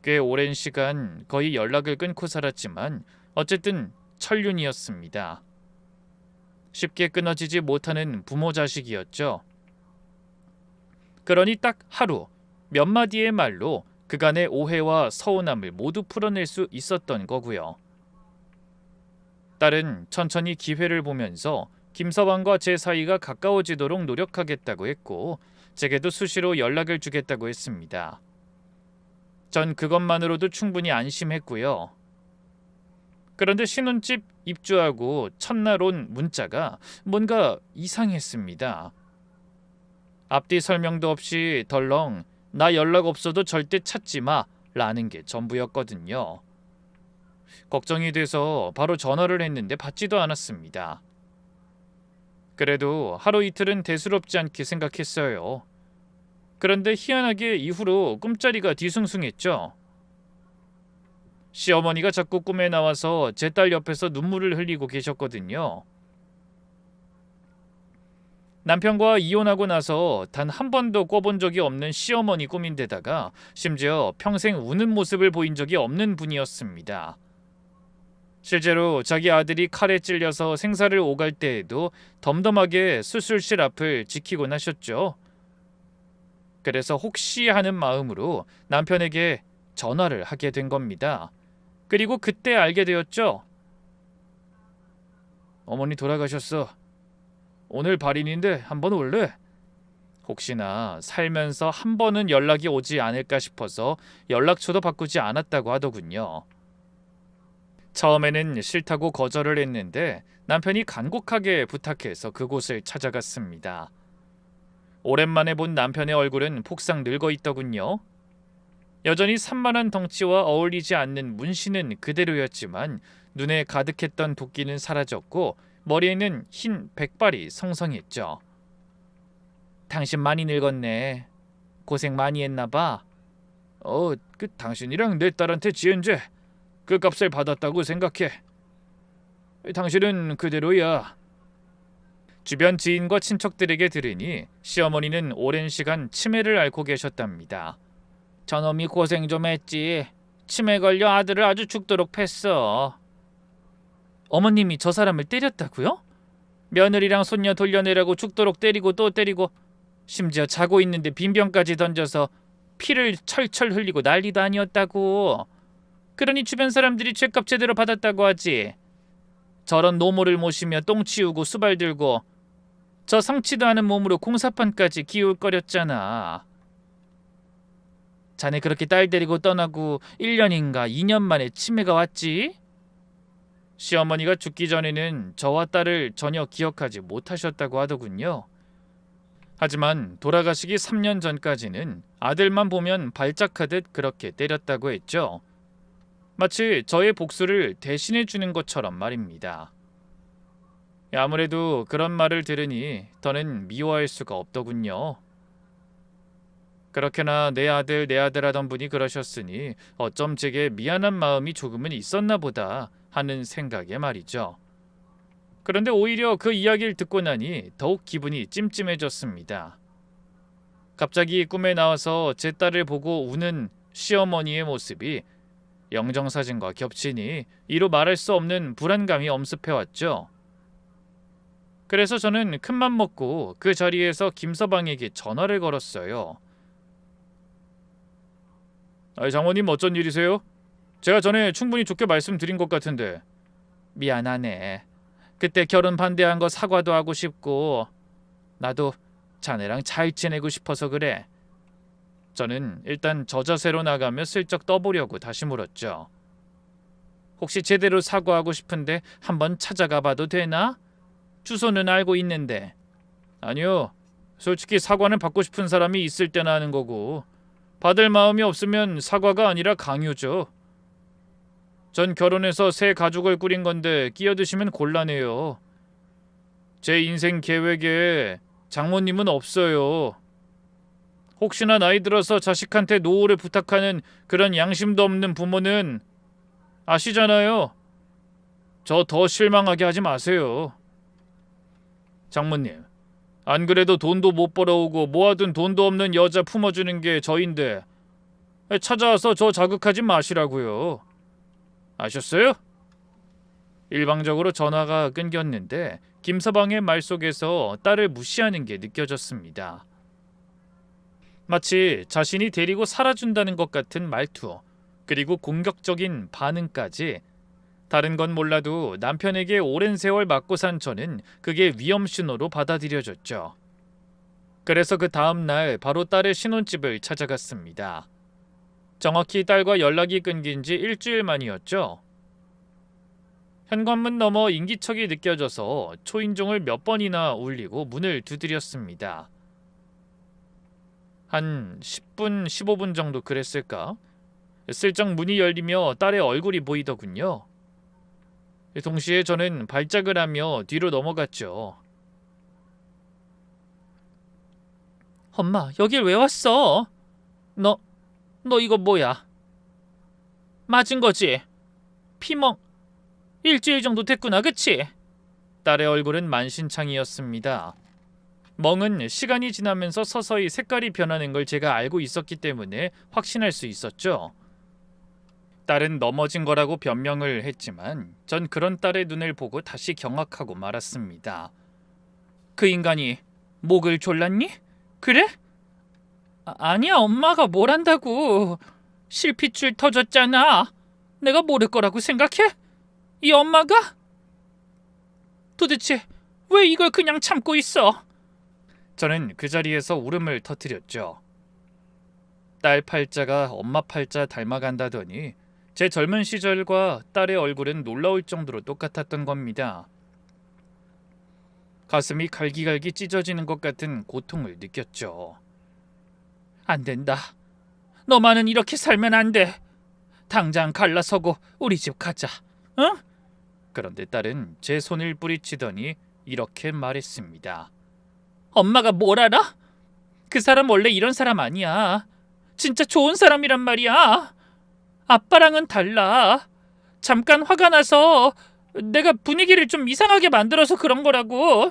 [SPEAKER 1] 꽤 오랜 시간 거의 연락을 끊고 살았지만 어쨌든 천륜이었습니다. 쉽게 끊어지지 못하는 부모 자식이었죠. 그러니 딱 하루 몇 마디의 말로 그간의 오해와 서운함을 모두 풀어낼 수 있었던 거고요. 딸은 천천히 기회를 보면서 김서방과 제 사이가 가까워지도록 노력하겠다고 했고 제게도 수시로 연락을 주겠다고 했습니다. 전 그것만으로도 충분히 안심했고요. 그런데 신혼집 입주하고 첫날 온 문자가 뭔가 이상했습니다. 앞뒤 설명도 없이 덜렁 나 연락 없어도 절대 찾지 마 라는 게 전부였거든요. 걱정이 돼서 바로 전화를 했는데 받지도 않았습니다. 그래도 하루 이틀은 대수롭지 않게 생각했어요. 그런데 희한하게 이후로 꿈자리가 뒤숭숭했죠. 시어머니가 자꾸 꿈에 나와서 제 딸 옆에서 눈물을 흘리고 계셨거든요. 남편과 이혼하고 나서 단 한 번도 꿔본 적이 없는 시어머니 꿈인데다가 심지어 평생 우는 모습을 보인 적이 없는 분이었습니다. 실제로 자기 아들이 칼에 찔려서 생사를 오갈 때에도 덤덤하게 수술실 앞을 지키곤 하셨죠. 그래서 혹시 하는 마음으로 남편에게 전화를 하게 된 겁니다. 그리고 그때 알게 되었죠. 어머니 돌아가셨어. 오늘 발인인데 한번 올래? 혹시나 살면서 한 번은 연락이 오지 않을까 싶어서 연락처도 바꾸지 않았다고 하더군요. 처음에는 싫다고 거절을 했는데 남편이 간곡하게 부탁해서 그곳을 찾아갔습니다. 오랜만에 본 남편의 얼굴은 폭삭 늙어 있더군요. 여전히 산만한 덩치와 어울리지 않는 문신은 그대로였지만 눈에 가득했던 도끼는 사라졌고 머리에는 흰 백발이 성성했죠. 당신 많이 늙었네. 고생 많이 했나 봐. 당신이랑 내 딸한테 지은 죄 그 값을 받았다고 생각해. 당신은 그대로야. 주변 지인과 친척들에게 들으니 시어머니는 오랜 시간 치매를 앓고 계셨답니다. 저놈이 고생 좀 했지. 치매 걸려 아들을 아주 죽도록 팼어. 어머님이 저 사람을 때렸다고요? 며느리랑 손녀 돌려내라고 죽도록 때리고 또 때리고 심지어 자고 있는데 빈병까지 던져서 피를 철철 흘리고 난리도 아니었다고. 그러니 주변 사람들이 죗값 제대로 받았다고 하지. 저런 노모를 모시며 똥 치우고 수발 들고 저 성치도 않은 몸으로 공사판까지 기웃거렸잖아. 자네 그렇게 딸 데리고 떠나고 1년인가 2년 만에 치매가 왔지? 시어머니가 죽기 전에는 저와 딸을 전혀 기억하지 못하셨다고 하더군요. 하지만 돌아가시기 3년 전까지는 아들만 보면 발작하듯 그렇게 때렸다고 했죠. 마치 저의 복수를 대신해 주는 것처럼 말입니다. 아무래도 그런 말을 들으니 더는 미워할 수가 없더군요. 그렇게나 내 아들 하던 분이 그러셨으니 어쩜 제게 미안한 마음이 조금은 있었나 보다 하는 생각에 말이죠. 그런데 오히려 그 이야기를 듣고 나니 더욱 기분이 찜찜해졌습니다. 갑자기 꿈에 나와서 제 딸을 보고 우는 시어머니의 모습이 영정사진과 겹치니 이루 말할 수 없는 불안감이 엄습해왔죠. 그래서 저는 큰맘 먹고 그 자리에서 김서방에게 전화를 걸었어요. 장모님 어쩐 일이세요? 제가 전에 충분히 좋게 말씀드린 것 같은데. 미안하네. 그때 결혼 반대한 거 사과도 하고 싶고 나도 자네랑 잘 지내고 싶어서 그래. 저는 일단 저자세로 나가며 슬쩍 떠보려고 다시 물었죠. 혹시 제대로 사과하고 싶은데 한번 찾아가 봐도 되나? 주소는 알고 있는데. 아니요. 솔직히 사과는 받고 싶은 사람이 있을 때나 하는 거고 받을 마음이 없으면 사과가 아니라 강요죠. 전 결혼해서 새 가족을 꾸린 건데 끼어드시면 곤란해요. 제 인생 계획에 장모님은 없어요. 혹시나 나이 들어서 자식한테 노후를 부탁하는 그런 양심도 없는 부모는 아시잖아요. 저 더 실망하게 하지 마세요. 장모님, 안 그래도 돈도 못 벌어오고 모아둔 돈도 없는 여자 품어주는 게 저인데 찾아와서 저 자극하지 마시라고요. 아셨어요? 일방적으로 전화가 끊겼는데 김서방의 말 속에서 딸을 무시하는 게 느껴졌습니다. 마치 자신이 데리고 살아준다는 것 같은 말투, 그리고 공격적인 반응까지. 다른 건 몰라도 남편에게 오랜 세월 맞고 산 저는 그게 위험 신호로 받아들여졌죠. 그래서 그 다음 날 바로 딸의 신혼집을 찾아갔습니다. 정확히 딸과 연락이 끊긴 지 일주일 만이었죠. 현관문 너머 인기척이 느껴져서 초인종을 몇 번이나 울리고 문을 두드렸습니다. 한 10분, 15분 정도 그랬을까? 슬쩍 문이 열리며 딸의 얼굴이 보이더군요. 동시에 저는 발작을 하며 뒤로 넘어갔죠. 엄마, 여길 왜 왔어? 너 이거 뭐야? 맞은 거지? 피멍 일주일 정도 됐구나, 그치? 딸의 얼굴은 만신창이었습니다. 멍은 시간이 지나면서 서서히 색깔이 변하는 걸 제가 알고 있었기 때문에 확신할 수 있었죠. 딸은 넘어진 거라고 변명을 했지만 전 그런 딸의 눈을 보고 다시 경악하고 말았습니다. 그 인간이 목을 졸랐니? 그래? 아니야, 엄마가 뭘 한다고. 실핏줄 터졌잖아. 내가 모를 거라고 생각해? 이 엄마가? 도대체 왜 이걸 그냥 참고 있어? 저는 그 자리에서 울음을 터뜨렸죠. 딸 팔자가 엄마 팔자 닮아간다더니 제 젊은 시절과 딸의 얼굴은 놀라울 정도로 똑같았던 겁니다. 가슴이 갈기갈기 찢어지는 것 같은 고통을 느꼈죠. 안 된다. 너만은 이렇게 살면 안 돼. 당장 갈라서고 우리 집 가자. 응? 그런데 딸은 제 손을 뿌리치더니 이렇게 말했습니다. 엄마가 뭘 알아? 그 사람 원래 이런 사람 아니야. 진짜 좋은 사람이란 말이야. 아빠랑은 달라. 잠깐 화가 나서 내가 분위기를 좀 이상하게 만들어서 그런 거라고.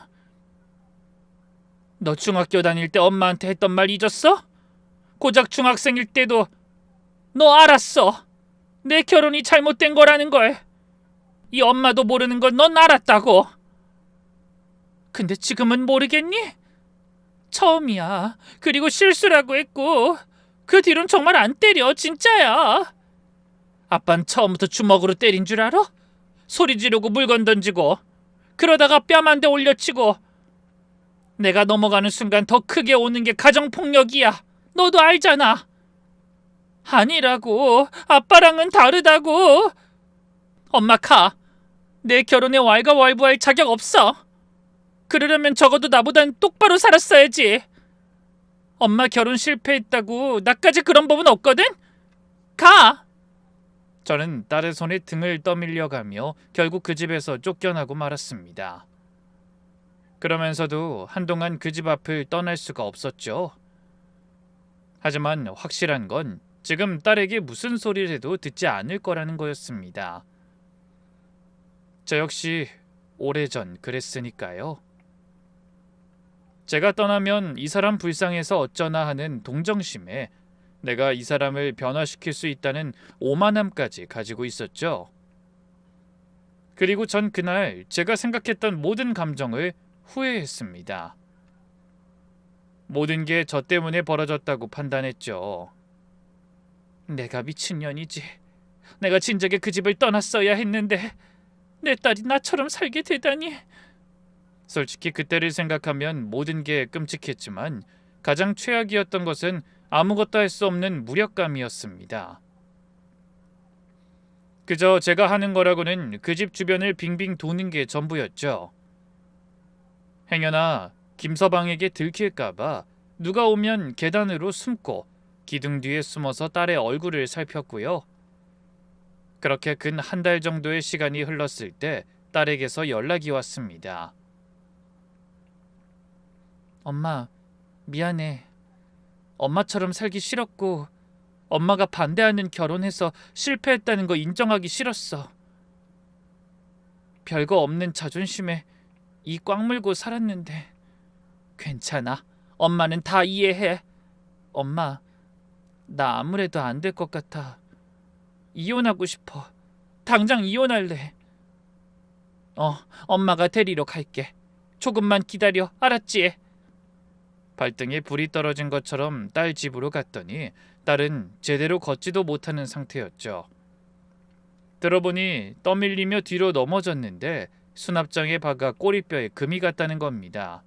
[SPEAKER 1] 너 중학교 다닐 때 엄마한테 했던 말 잊었어? 고작 중학생일 때도 너 알았어. 내 결혼이 잘못된 거라는 걸. 이 엄마도 모르는 건 넌 알았다고. 근데 지금은 모르겠니? 처음이야. 그리고 실수라고 했고 그 뒤론 정말 안 때려. 진짜야. 아빤 처음부터 주먹으로 때린 줄 알아? 소리 지르고 물건 던지고 그러다가 뺨 한 대 올려치고 내가 넘어가는 순간 더 크게 오는 게 가정폭력이야. 너도 알잖아. 아니라고. 아빠랑은 다르다고. 엄마 가. 내 결혼에 왈가왈부할 자격 없어. 그러려면 적어도 나보단 똑바로 살았어야지. 엄마 결혼 실패했다고 나까지 그런 법은 없거든? 가! 저는 딸의 손에 등을 떠밀려가며 결국 그 집에서 쫓겨나고 말았습니다. 그러면서도 한동안 그 집 앞을 떠날 수가 없었죠. 하지만 확실한 건 지금 딸에게 무슨 소리를 해도 듣지 않을 거라는 거였습니다. 저 역시 오래전 그랬으니까요. 제가 떠나면 이 사람 불쌍해서 어쩌나 하는 동정심에 내가 이 사람을 변화시킬 수 있다는 오만함까지 가지고 있었죠. 그리고 전 그날 제가 생각했던 모든 감정을 후회했습니다. 모든 게 저 때문에 벌어졌다고 판단했죠. 내가 미친년이지. 내가 진작에 그 집을 떠났어야 했는데 내 딸이 나처럼 살게 되다니. 솔직히 그때를 생각하면 모든 게 끔찍했지만 가장 최악이었던 것은 아무것도 할 수 없는 무력감이었습니다. 그저 제가 하는 거라고는 그 집 주변을 빙빙 도는 게 전부였죠. 행여나 김서방에게 들킬까봐 누가 오면 계단으로 숨고 기둥 뒤에 숨어서 딸의 얼굴을 살폈고요. 그렇게 근 한 달 정도의 시간이 흘렀을 때 딸에게서 연락이 왔습니다. 엄마, 미안해. 엄마처럼 살기 싫었고 엄마가 반대하는 결혼해서 실패했다는 거 인정하기 싫었어. 별거 없는 자존심에 이 꽉 물고 살았는데 괜찮아. 엄마는 다 이해해. 엄마, 나 아무래도 안 될 것 같아. 이혼하고 싶어. 당장 이혼할래. 엄마가 데리러 갈게. 조금만 기다려. 알았지? 발등에 불이 떨어진 것처럼 딸 집으로 갔더니 딸은 제대로 걷지도 못하는 상태였죠. 들어보니 떠밀리며 뒤로 넘어졌는데 수납장에 박아 꼬리뼈에 금이 갔다는 겁니다.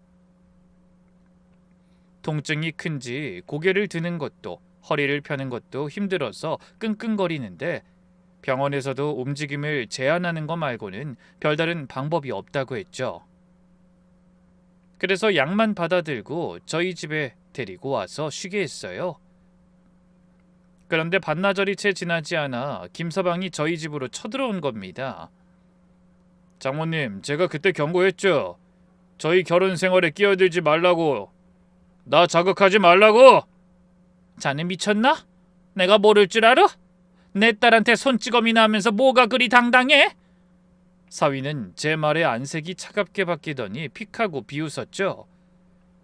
[SPEAKER 1] 통증이 큰지 고개를 드는 것도 허리를 펴는 것도 힘들어서 끙끙거리는데 병원에서도 움직임을 제한하는 것 말고는 별다른 방법이 없다고 했죠. 그래서 약만 받아들고 저희 집에 데리고 와서 쉬게 했어요. 그런데 반나절이 채 지나지 않아 김서방이 저희 집으로 쳐들어온 겁니다. 장모님, 제가 그때 경고했죠. 저희 결혼 생활에 끼어들지 말라고. 나 자극하지 말라고. 자네 미쳤나? 내가 모를 줄 알아? 내 딸한테 손찌검이나 하면서 뭐가 그리 당당해? 사위는 제 말에 안색이 차갑게 바뀌더니 픽하고 비웃었죠.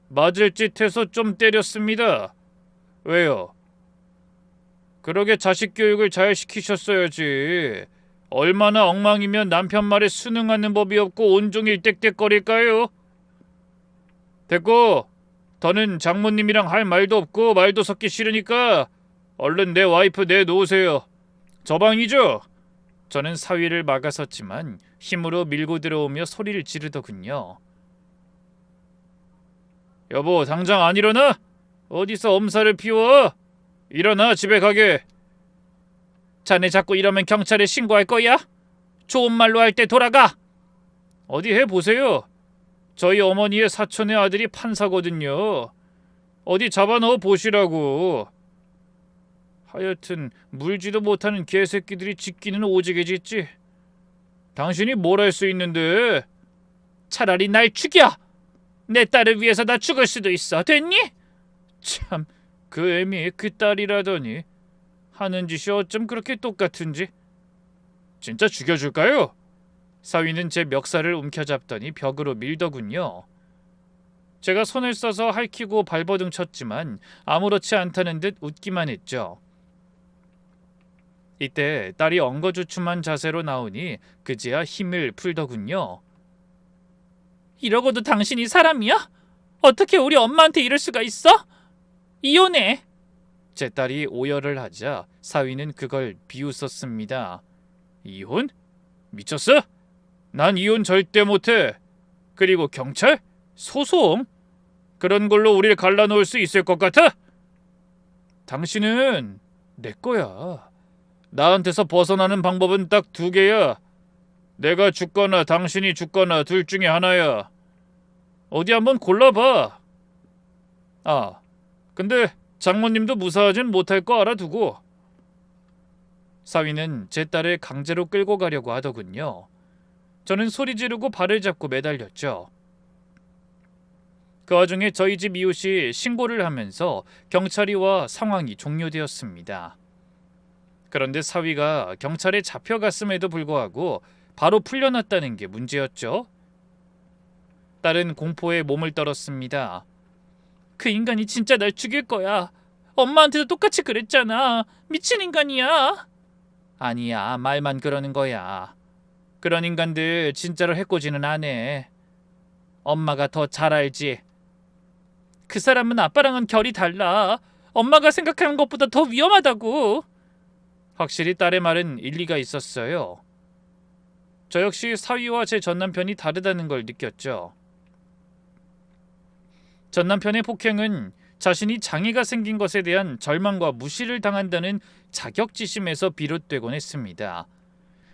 [SPEAKER 1] 맞을 짓 해서 좀 때렸습니다. 왜요? 그러게 자식 교육을 잘 시키셨어야지. 얼마나 엉망이면 남편 말에 순응하는 법이 없고 온종일 떽떽거릴까요? 됐고, 더는 장모님이랑 할 말도 없고 말도 섞기 싫으니까 얼른 내 와이프 내놓으세요. 저 방이죠? 저는 사위를 막아섰지만 힘으로 밀고 들어오며 소리를 지르더군요. 여보, 당장 안 일어나? 어디서 엄살을 피워? 일어나, 집에 가게. 자네 자꾸 이러면 경찰에 신고할 거야? 좋은 말로 할 때 돌아가. 어디 해보세요. 저희 어머니의 사촌의 아들이 판사거든요. 어디 잡아넣어 보시라고. 하여튼 물지도 못하는 개새끼들이 짖기는 오지게 짖지. 당신이 뭘 할 수 있는데? 차라리 날 죽여. 내 딸을 위해서 나 죽을 수도 있어. 됐니? 참, 그 애미 그 딸이라더니 하는 짓이 어쩜 그렇게 똑같은지. 진짜 죽여줄까요? 사위는 제 멱살을 움켜잡더니 벽으로 밀더군요. 제가 손을 써서 할퀴고 발버둥 쳤지만 아무렇지 않다는 듯 웃기만 했죠. 이때 딸이 엉거주춤한 자세로 나오니 그제야 힘을 풀더군요. 이러고도 당신이 사람이야? 어떻게 우리 엄마한테 이럴 수가 있어? 이혼해. 제 딸이 오열을 하자 사위는 그걸 비웃었습니다. 이혼? 미쳤어? 난 이혼 절대 못해. 그리고 경찰? 소송? 그런 걸로 우릴 갈라놓을 수 있을 것 같아? 당신은 내 거야. 나한테서 벗어나는 방법은 딱 두 개야. 내가 죽거나 당신이 죽거나 둘 중에 하나야. 어디 한번 골라봐. 아, 근데 장모님도 무사하진 못할 거 알아두고. 사위는 제 딸을 강제로 끌고 가려고 하더군요. 저는 소리 지르고 발을 잡고 매달렸죠. 그 와중에 저희 집 이웃이 신고를 하면서 경찰이 와 상황이 종료되었습니다. 그런데 사위가 경찰에 잡혀갔음에도 불구하고 바로 풀려났다는 게 문제였죠. 딸은 공포에 몸을 떨었습니다. 그 인간이 진짜 날 죽일 거야. 엄마한테도 똑같이 그랬잖아. 미친 인간이야. 아니야, 말만 그러는 거야. 그런 인간들 진짜로 해코지는 안 해. 엄마가 더 잘 알지. 그 사람은 아빠랑은 결이 달라. 엄마가 생각하는 것보다 더 위험하다고. 확실히 딸의 말은 일리가 있었어요. 저 역시 사위와 제 전남편이 다르다는 걸 느꼈죠. 전남편의 폭행은 자신이 장애가 생긴 것에 대한 절망과 무시를 당한다는 자격지심에서 비롯되곤 했습니다.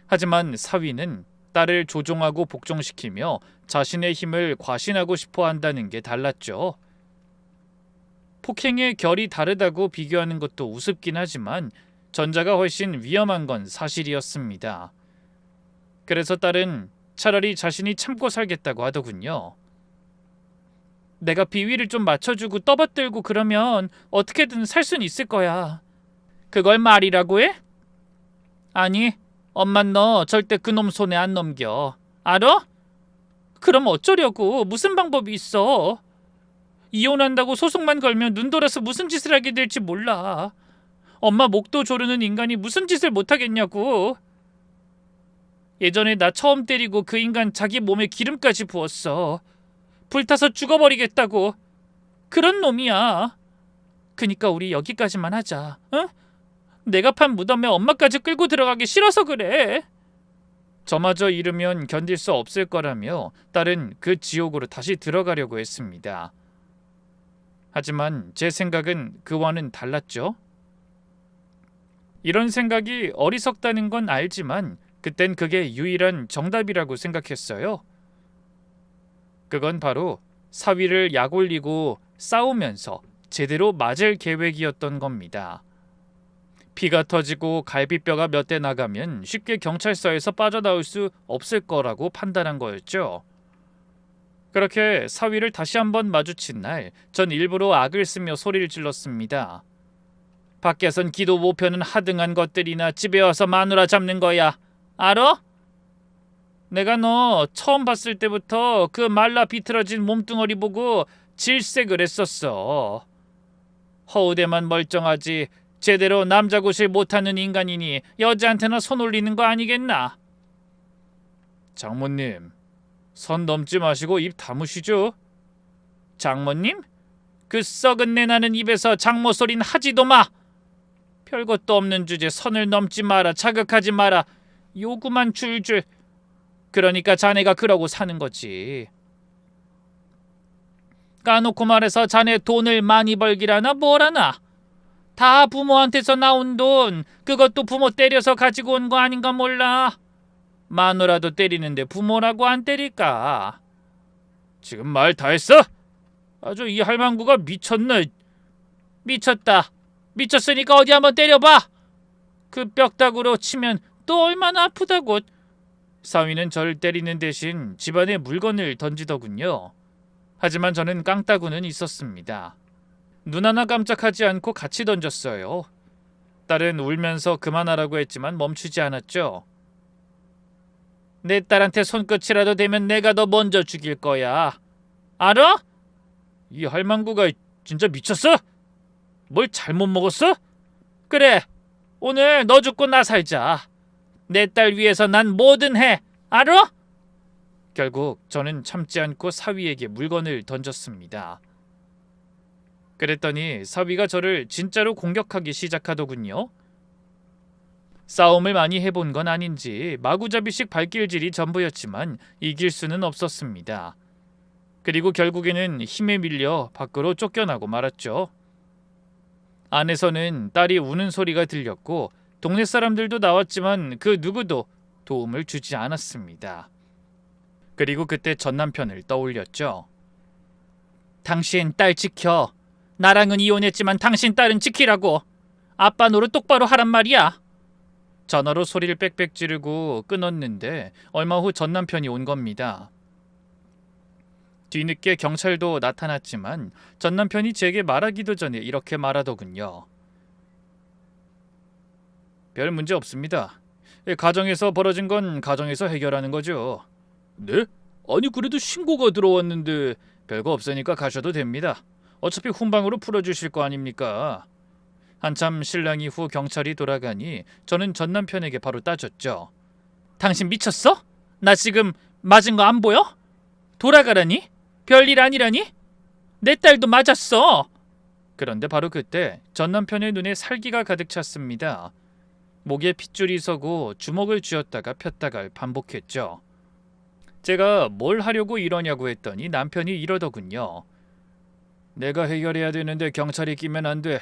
[SPEAKER 1] 하지만 사위는 딸을 조종하고 복종시키며 자신의 힘을 과신하고 싶어 한다는 게 달랐죠. 폭행의 결이 다르다고 비교하는 것도 우습긴 하지만 전자가 훨씬 위험한 건 사실이었습니다. 그래서 딸은 차라리 자신이 참고 살겠다고 하더군요. 내가 비위를 좀 맞춰주고 떠받들고 그러면 어떻게든 살 순 있을 거야. 그걸 말이라고 해? 아니, 엄마 너 절대 그놈 손에 안 넘겨. 알아? 그럼 어쩌려고? 무슨 방법이 있어? 이혼한다고 소송만 걸면 눈 돌아서 무슨 짓을 하게 될지 몰라. 엄마 목도 조르는 인간이 무슨 짓을 못하겠냐고. 예전에 나 처음 때리고 그 인간 자기 몸에 기름까지 부었어. 불타서 죽어버리겠다고. 그런 놈이야. 그니까 우리 여기까지만 하자. 응? 내가 판 무덤에 엄마까지 끌고 들어가기 싫어서 그래. 저마저 잃으면 견딜 수 없을 거라며 딸은 그 지옥으로 다시 들어가려고 했습니다. 하지만 제 생각은 그와는 달랐죠. 이런 생각이 어리석다는 건 알지만 그땐 그게 유일한 정답이라고 생각했어요. 그건 바로 사위를 약올리고 싸우면서 제대로 맞을 계획이었던 겁니다. 피가 터지고 갈비뼈가 몇 대 나가면 쉽게 경찰서에서 빠져나올 수 없을 거라고 판단한 거였죠. 그렇게 사위를 다시 한번 마주친 날, 전 일부러 악을 쓰며 소리를 질렀습니다. 밖에선 기도 못 펴는 하등한 것들이나 집에 와서 마누라 잡는 거야. 알아? 내가 너 처음 봤을 때부터 그 말라 비틀어진 몸뚱어리 보고 질색을 했었어. 허우대만 멀쩡하지 제대로 남자 구실 못하는 인간이니 여자한테나 손 올리는 거 아니겠나? 장모님, 선 넘지 마시고 입 다무시죠. 장모님? 그 썩은 내 나는 입에서 장모 소린 하지도 마. 별것도 없는 주제 선을 넘지 마라. 자극하지 마라. 요구만 줄줄. 그러니까 자네가 그러고 사는 거지. 까놓고 말해서 자네 돈을 많이 벌기라나 뭐라나. 다 부모한테서 나온 돈. 그것도 부모 때려서 가지고 온 거 아닌가 몰라. 마누라도 때리는데 부모라고 안 때릴까? 지금 말 다 했어? 아주 이 할망구가 미쳤네. 미쳤다. 미쳤으니까 어디 한번 때려봐. 그 뼈다구로 치면 또 얼마나 아프다고. 사위는 저를 때리는 대신 집안에 물건을 던지더군요. 하지만 저는 깡따구는 있었습니다. 눈 하나 깜짝하지 않고 같이 던졌어요. 딸은 울면서 그만하라고 했지만 멈추지 않았죠. 내 딸한테 손끝이라도 대면 내가 너 먼저 죽일 거야. 알아? 이 할망구가 진짜 미쳤어? 뭘 잘못 먹었어? 그래, 오늘 너 죽고 나 살자. 내 딸 위해서 난 뭐든 해. 알아? 결국 저는 참지 않고 사위에게 물건을 던졌습니다. 그랬더니 사위가 저를 진짜로 공격하기 시작하더군요. 싸움을 많이 해본 건 아닌지 마구잡이식 발길질이 전부였지만 이길 수는 없었습니다. 그리고 결국에는 힘에 밀려 밖으로 쫓겨나고 말았죠. 안에서는 딸이 우는 소리가 들렸고 동네 사람들도 나왔지만 그 누구도 도움을 주지 않았습니다. 그리고 그때 전 남편을 떠올렸죠. 당신 딸 지켜. 나랑은 이혼했지만 당신 딸은 지키라고. 아빠 노릇 똑바로 하란 말이야. 전화로 소리를 빽빽 지르고 끊었는데 얼마 후 전 남편이 온 겁니다. 뒤늦게 경찰도 나타났지만 전 남편이 제게 말하기도 전에 이렇게 말하더군요. 별 문제 없습니다. 가정에서 벌어진 건 가정에서 해결하는 거죠. 네? 아니 그래도 신고가 들어왔는데. 별거 없으니까 가셔도 됩니다. 어차피 훈방으로 풀어주실 거 아닙니까? 한참 실랑 이후 경찰이 돌아가니 저는 전 남편에게 바로 따졌죠. 당신 미쳤어? 나 지금 맞은 거 안 보여? 돌아가라니? 별일 아니라니? 내 딸도 맞았어. 그런데 바로 그때 전 남편의 눈에 살기가 가득 찼습니다. 목에 핏줄이 서고 주먹을 쥐었다가 폈다가 반복했죠. 제가 뭘 하려고 이러냐고 했더니 남편이 이러더군요. 내가 해결해야 되는데 경찰이 끼면 안 돼.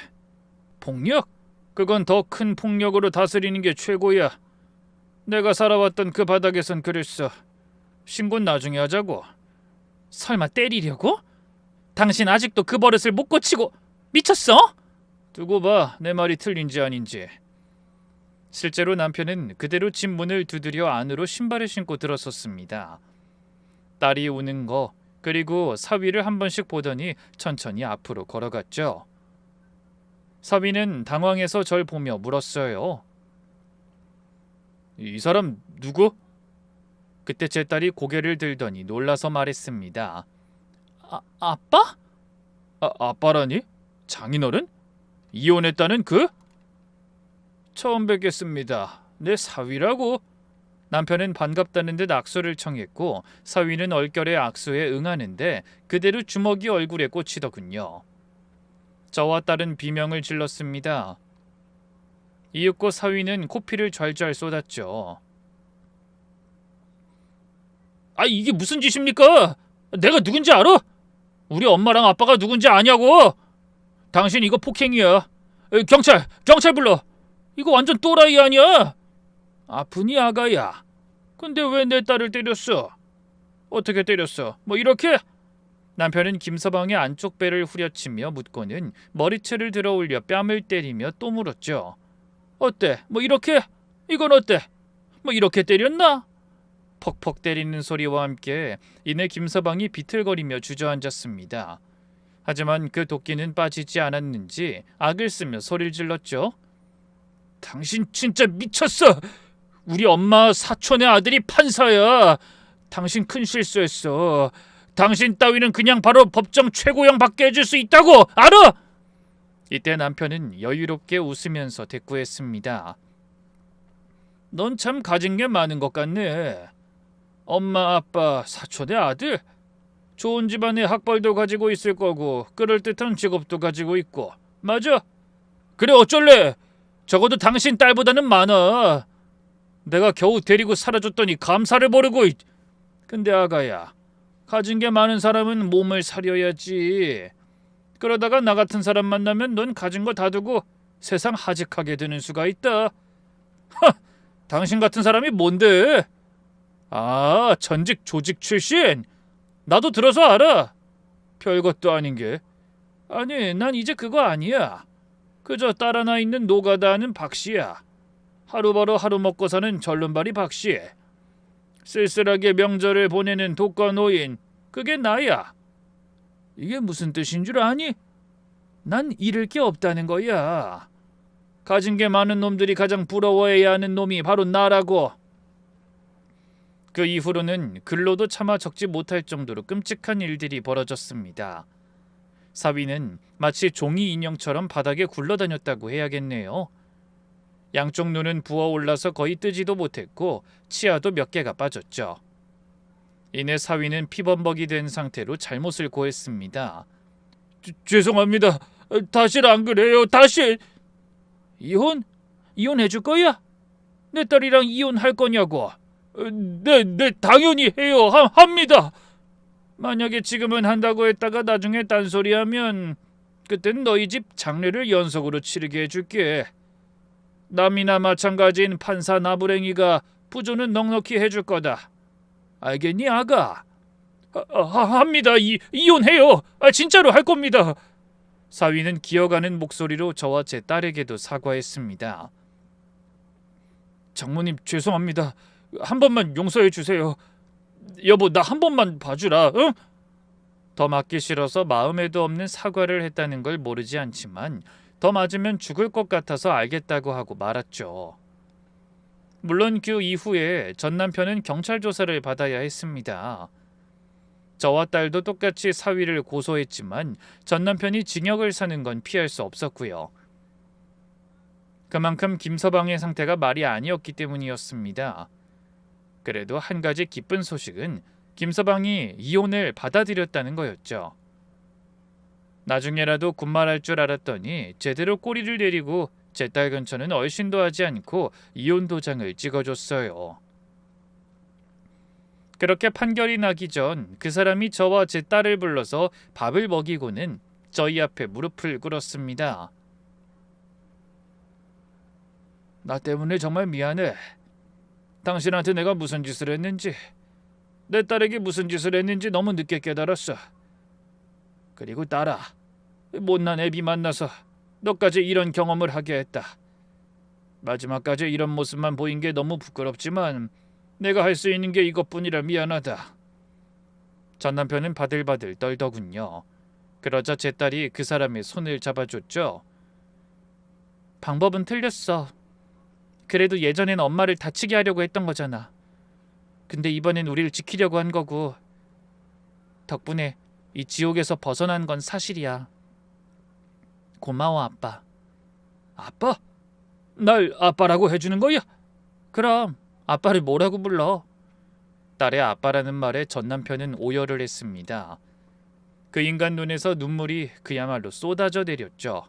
[SPEAKER 1] 폭력? 그건 더 큰 폭력으로 다스리는 게 최고야. 내가 살아왔던 그 바닥에선 그랬어. 신고는 나중에 하자고. 설마 때리려고? 당신 아직도 그 버릇을 못 고치고 미쳤어? 두고 봐, 내 말이 틀린지 아닌지. 실제로 남편은 그대로 집 문을 두드려 안으로 신발을 신고 들어섰습니다. 딸이 우는 거 그리고 사위를 한 번씩 보더니 천천히 앞으로 걸어갔죠. 사위는 당황해서 절 보며 물었어요. 이 사람 누구? 그때 제 딸이 고개를 들더니 놀라서 말했습니다. 아빠? 아빠라니? 장인어른? 이혼했다는 그? 처음 뵙겠습니다. 내 사위라고. 남편은 반갑다는 듯 악수를 청했고 사위는 얼결에 악수에 응하는데 그대로 주먹이 얼굴에 꽂히더군요. 저와 딸은 비명을 질렀습니다. 이윽고 사위는 코피를 좔좔 쏟았죠. 아 이게 무슨 짓입니까? 내가 누군지 알아? 우리 엄마랑 아빠가 누군지 아냐고? 당신 이거 폭행이야. 경찰 불러. 이거 완전 또라이 아니야? 아프니 아가야. 근데 왜 내 딸을 때렸어? 어떻게 때렸어? 뭐 이렇게? 남편은 김서방의 안쪽 배를 후려치며 묻고는 머리채를 들어 올려 뺨을 때리며 또 물었죠. 어때? 뭐 이렇게? 이건 어때? 뭐 이렇게 때렸나? 퍽퍽 때리는 소리와 함께 이내 김서방이 비틀거리며 주저앉았습니다. 하지만 그 도끼는 빠지지 않았는지 악을 쓰며 소리를 질렀죠. 당신 진짜 미쳤어. 우리 엄마 사촌의 아들이 판사야. 당신 큰 실수했어. 당신 따위는 그냥 바로 법정 최고형 받게 해줄 수 있다고 알아? 이때 남편은 여유롭게 웃으면서 대꾸했습니다. 넌 참 가진 게 많은 것 같네. 엄마, 아빠, 사촌의 아들? 좋은 집안의 학벌도 가지고 있을 거고 그럴듯한 직업도 가지고 있고. 맞아? 그래 어쩔래? 적어도 당신 딸보다는 많아. 내가 겨우 데리고 살아줬더니 감사를 모르고. 근데 아가야, 가진 게 많은 사람은 몸을 사려야지. 그러다가 나 같은 사람 만나면 넌 가진 거 다 두고 세상 하직하게 되는 수가 있다. 하! 당신 같은 사람이 뭔데? 아, 전직 조직 출신? 나도 들어서 알아. 별것도 아닌 게. 아니, 난 이제 그거 아니야. 그저 딸 하나 있는 노가다 하는 박씨야. 하루 벌어 하루 먹고 사는 절름발이 박씨. 쓸쓸하게 명절을 보내는 독거노인. 그게 나야. 이게 무슨 뜻인 줄 아니? 난 잃을 게 없다는 거야. 가진 게 많은 놈들이 가장 부러워해야 하는 놈이 바로 나라고. 그 이후로는 글로도 차마 적지 못할 정도로 끔찍한 일들이 벌어졌습니다. 사위는 마치 종이 인형처럼 바닥에 굴러다녔다고 해야겠네요. 양쪽 눈은 부어올라서 거의 뜨지도 못했고 치아도 몇 개가 빠졌죠. 이내 사위는 피범벅이 된 상태로 잘못을 고했습니다. 죄송합니다. 다시는 안 그래요. 다시. 이혼? 이혼해줄 거야? 내 딸이랑 이혼할 거냐고. 네, 당연히 해요. 합니다. 만약에 지금은 한다고 했다가 나중에 딴소리하면 그땐 너희 집 장례를 연속으로 치르게 해줄게. 남이나 마찬가지인 판사 나부랭이가 부조는 넉넉히 해줄 거다. 알겠니 아가? 합니다. 이혼해요. 진짜로 할 겁니다. 사위는 기어가는 목소리로 저와 제 딸에게도 사과했습니다. 장모님 죄송합니다. 한 번만 용서해 주세요. 여보 나 한 번만 봐주라. 응? 더 맞기 싫어서 마음에도 없는 사과를 했다는 걸 모르지 않지만 더 맞으면 죽을 것 같아서 알겠다고 하고 말았죠. 물론 그 이후에 전 남편은 경찰 조사를 받아야 했습니다. 저와 딸도 똑같이 사위를 고소했지만 전 남편이 징역을 사는 건 피할 수 없었고요. 그만큼 김서방의 상태가 말이 아니었기 때문이었습니다. 그래도 한 가지 기쁜 소식은 김서방이 이혼을 받아들였다는 거였죠. 나중에라도 군말할 줄 알았더니 제대로 꼬리를 내리고 제 딸 근처는 얼씬도 하지 않고 이혼 도장을 찍어줬어요. 그렇게 판결이 나기 전 그 사람이 저와 제 딸을 불러서 밥을 먹이고는 저희 앞에 무릎을 꿇었습니다. 나 때문에 정말 미안해. 당신한테 내가 무슨 짓을 했는지, 내 딸에게 무슨 짓을 했는지 너무 늦게 깨달았어. 그리고 딸아, 못난 애비 만나서 너까지 이런 경험을 하게 했다. 마지막까지 이런 모습만 보인 게 너무 부끄럽지만 내가 할 수 있는 게 이것뿐이라 미안하다. 전 남편은 바들바들 떨더군요. 그러자 제 딸이 그 사람의 손을 잡아줬죠. 방법은 틀렸어. 그래도 예전엔 엄마를 다치게 하려고 했던 거잖아. 근데 이번엔 우리를 지키려고 한 거고. 덕분에 이 지옥에서 벗어난 건 사실이야. 고마워, 아빠. 아빠? 날 아빠라고 해주는 거야? 그럼 아빠를 뭐라고 불러? 딸의 아빠라는 말에 전 남편은 오열을 했습니다. 그 인간 눈에서 눈물이 그야말로 쏟아져 내렸죠.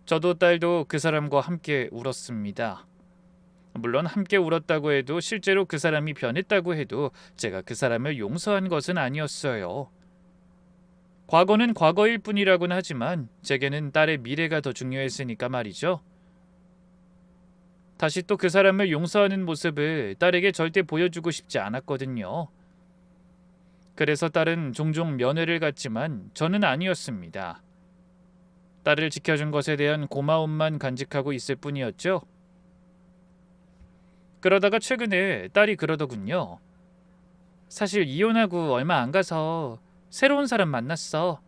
[SPEAKER 1] 저도 딸도 그 사람과 함께 울었습니다. 물론 함께 울었다고 해도 실제로 그 사람이 변했다고 해도 제가 그 사람을 용서한 것은 아니었어요. 과거는 과거일 뿐이라고는 하지만 제게는 딸의 미래가 더 중요했으니까 말이죠. 다시 또 그 사람을 용서하는 모습을 딸에게 절대 보여주고 싶지 않았거든요. 그래서 딸은 종종 면회를 갔지만 저는 아니었습니다. 딸을 지켜준 것에 대한 고마움만 간직하고 있을 뿐이었죠. 그러다가 최근에 딸이 그러더군요. 사실 이혼하고 얼마 안 가서 새로운 사람 만났어.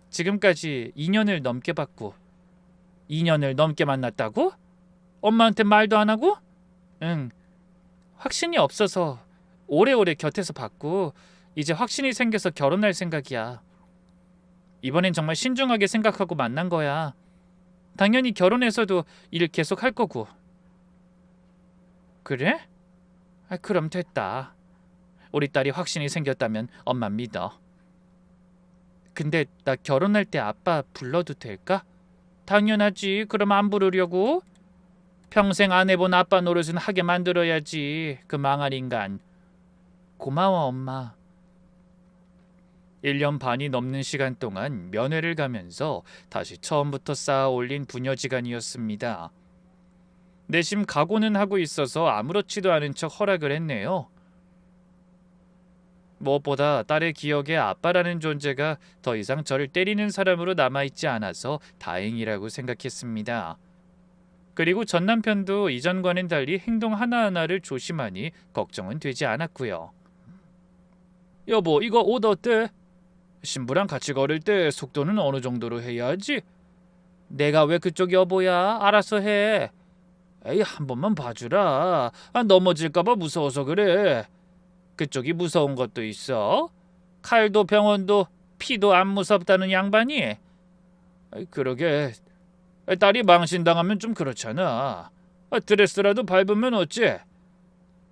[SPEAKER 1] 지금까지 2년을 넘게 봤고. 2년을 넘게 만났다고? 엄마한테 말도 안 하고? 응. 확신이 없어서 오래오래 곁에서 봤고 이제 확신이 생겨서 결혼할 생각이야. 이번엔 정말 신중하게 생각하고 만난 거야. 당연히 결혼해서도 일 계속 할 거고. 그래? 그럼 됐다. 우리 딸이 확신이 생겼다면 엄마 믿어. 근데 나 결혼할 때 아빠 불러도 될까? 당연하지. 그럼 안 부르려고? 평생 안 해본 아빠 노릇은 하게 만들어야지. 그 망할 인간. 고마워, 엄마. 1년 반이 넘는 시간 동안 면회를 가면서 다시 처음부터 쌓아 올린 부녀지간이었습니다. 내심 각오는 하고 있어서 아무렇지도 않은 척 허락을 했네요. 무엇보다 딸의 기억에 아빠라는 존재가 더 이상 저를 때리는 사람으로 남아있지 않아서 다행이라고 생각했습니다. 그리고 전 남편도 이전과는 달리 행동 하나하나를 조심하니 걱정은 되지 않았고요. 여보, 이거 옷 어때? 신부랑 같이 걸을 때 속도는 어느 정도로 해야 하지? 내가 왜 그쪽 여보야? 알아서 해. 에이, 한 번만 봐주라. 넘어질까봐 무서워서 그래. 그쪽이 무서운 것도 있어? 칼도 병원도 피도 안 무섭다는 양반이? 그러게. 딸이 망신당하면 좀 그렇잖아. 드레스라도 밟으면 어째?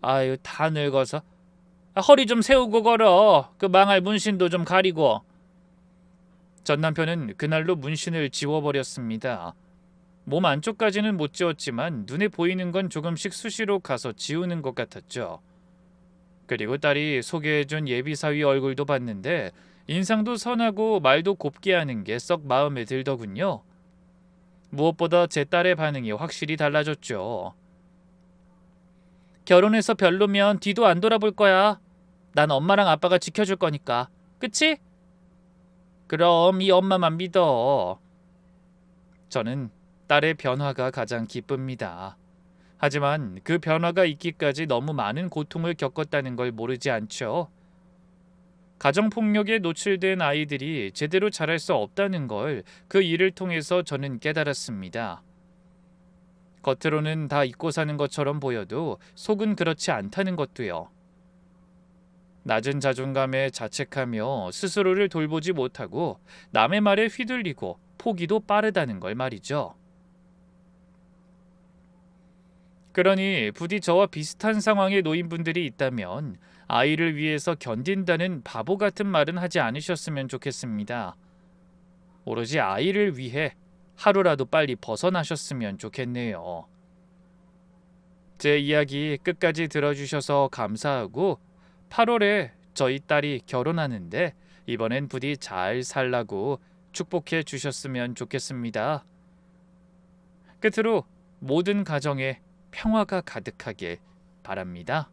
[SPEAKER 1] 아유, 다 늙어서. 허리 좀 세우고 걸어. 그 망할 문신도 좀 가리고. 전 남편은 그날로 문신을 지워버렸습니다. 몸 안쪽까지는 못 지웠지만 눈에 보이는 건 조금씩 수시로 가서 지우는 것 같았죠. 그리고 딸이 소개해준 예비사위 얼굴도 봤는데 인상도 선하고 말도 곱게 하는 게 썩 마음에 들더군요. 무엇보다 제 딸의 반응이 확실히 달라졌죠. 결혼해서 별로면 뒤도 안 돌아볼 거야. 난 엄마랑 아빠가 지켜줄 거니까. 그치? 그럼 이 엄마만 믿어. 저는 딸의 변화가 가장 기쁩니다. 하지만 그 변화가 있기까지 너무 많은 고통을 겪었다는 걸 모르지 않죠. 가정폭력에 노출된 아이들이 제대로 자랄 수 없다는 걸 그 일을 통해서 저는 깨달았습니다. 겉으로는 다 잊고 사는 것처럼 보여도 속은 그렇지 않다는 것도요. 낮은 자존감에 자책하며 스스로를 돌보지 못하고 남의 말에 휘둘리고 포기도 빠르다는 걸 말이죠. 그러니 부디 저와 비슷한 상황에 놓인 분들이 있다면 아이를 위해서 견딘다는 바보 같은 말은 하지 않으셨으면 좋겠습니다. 오로지 아이를 위해 하루라도 빨리 벗어나셨으면 좋겠네요. 제 이야기 끝까지 들어주셔서 감사하고 8월에 저희 딸이 결혼하는데 이번엔 부디 잘 살라고 축복해 주셨으면 좋겠습니다. 끝으로 모든 가정에 평화가 가득하길 바랍니다.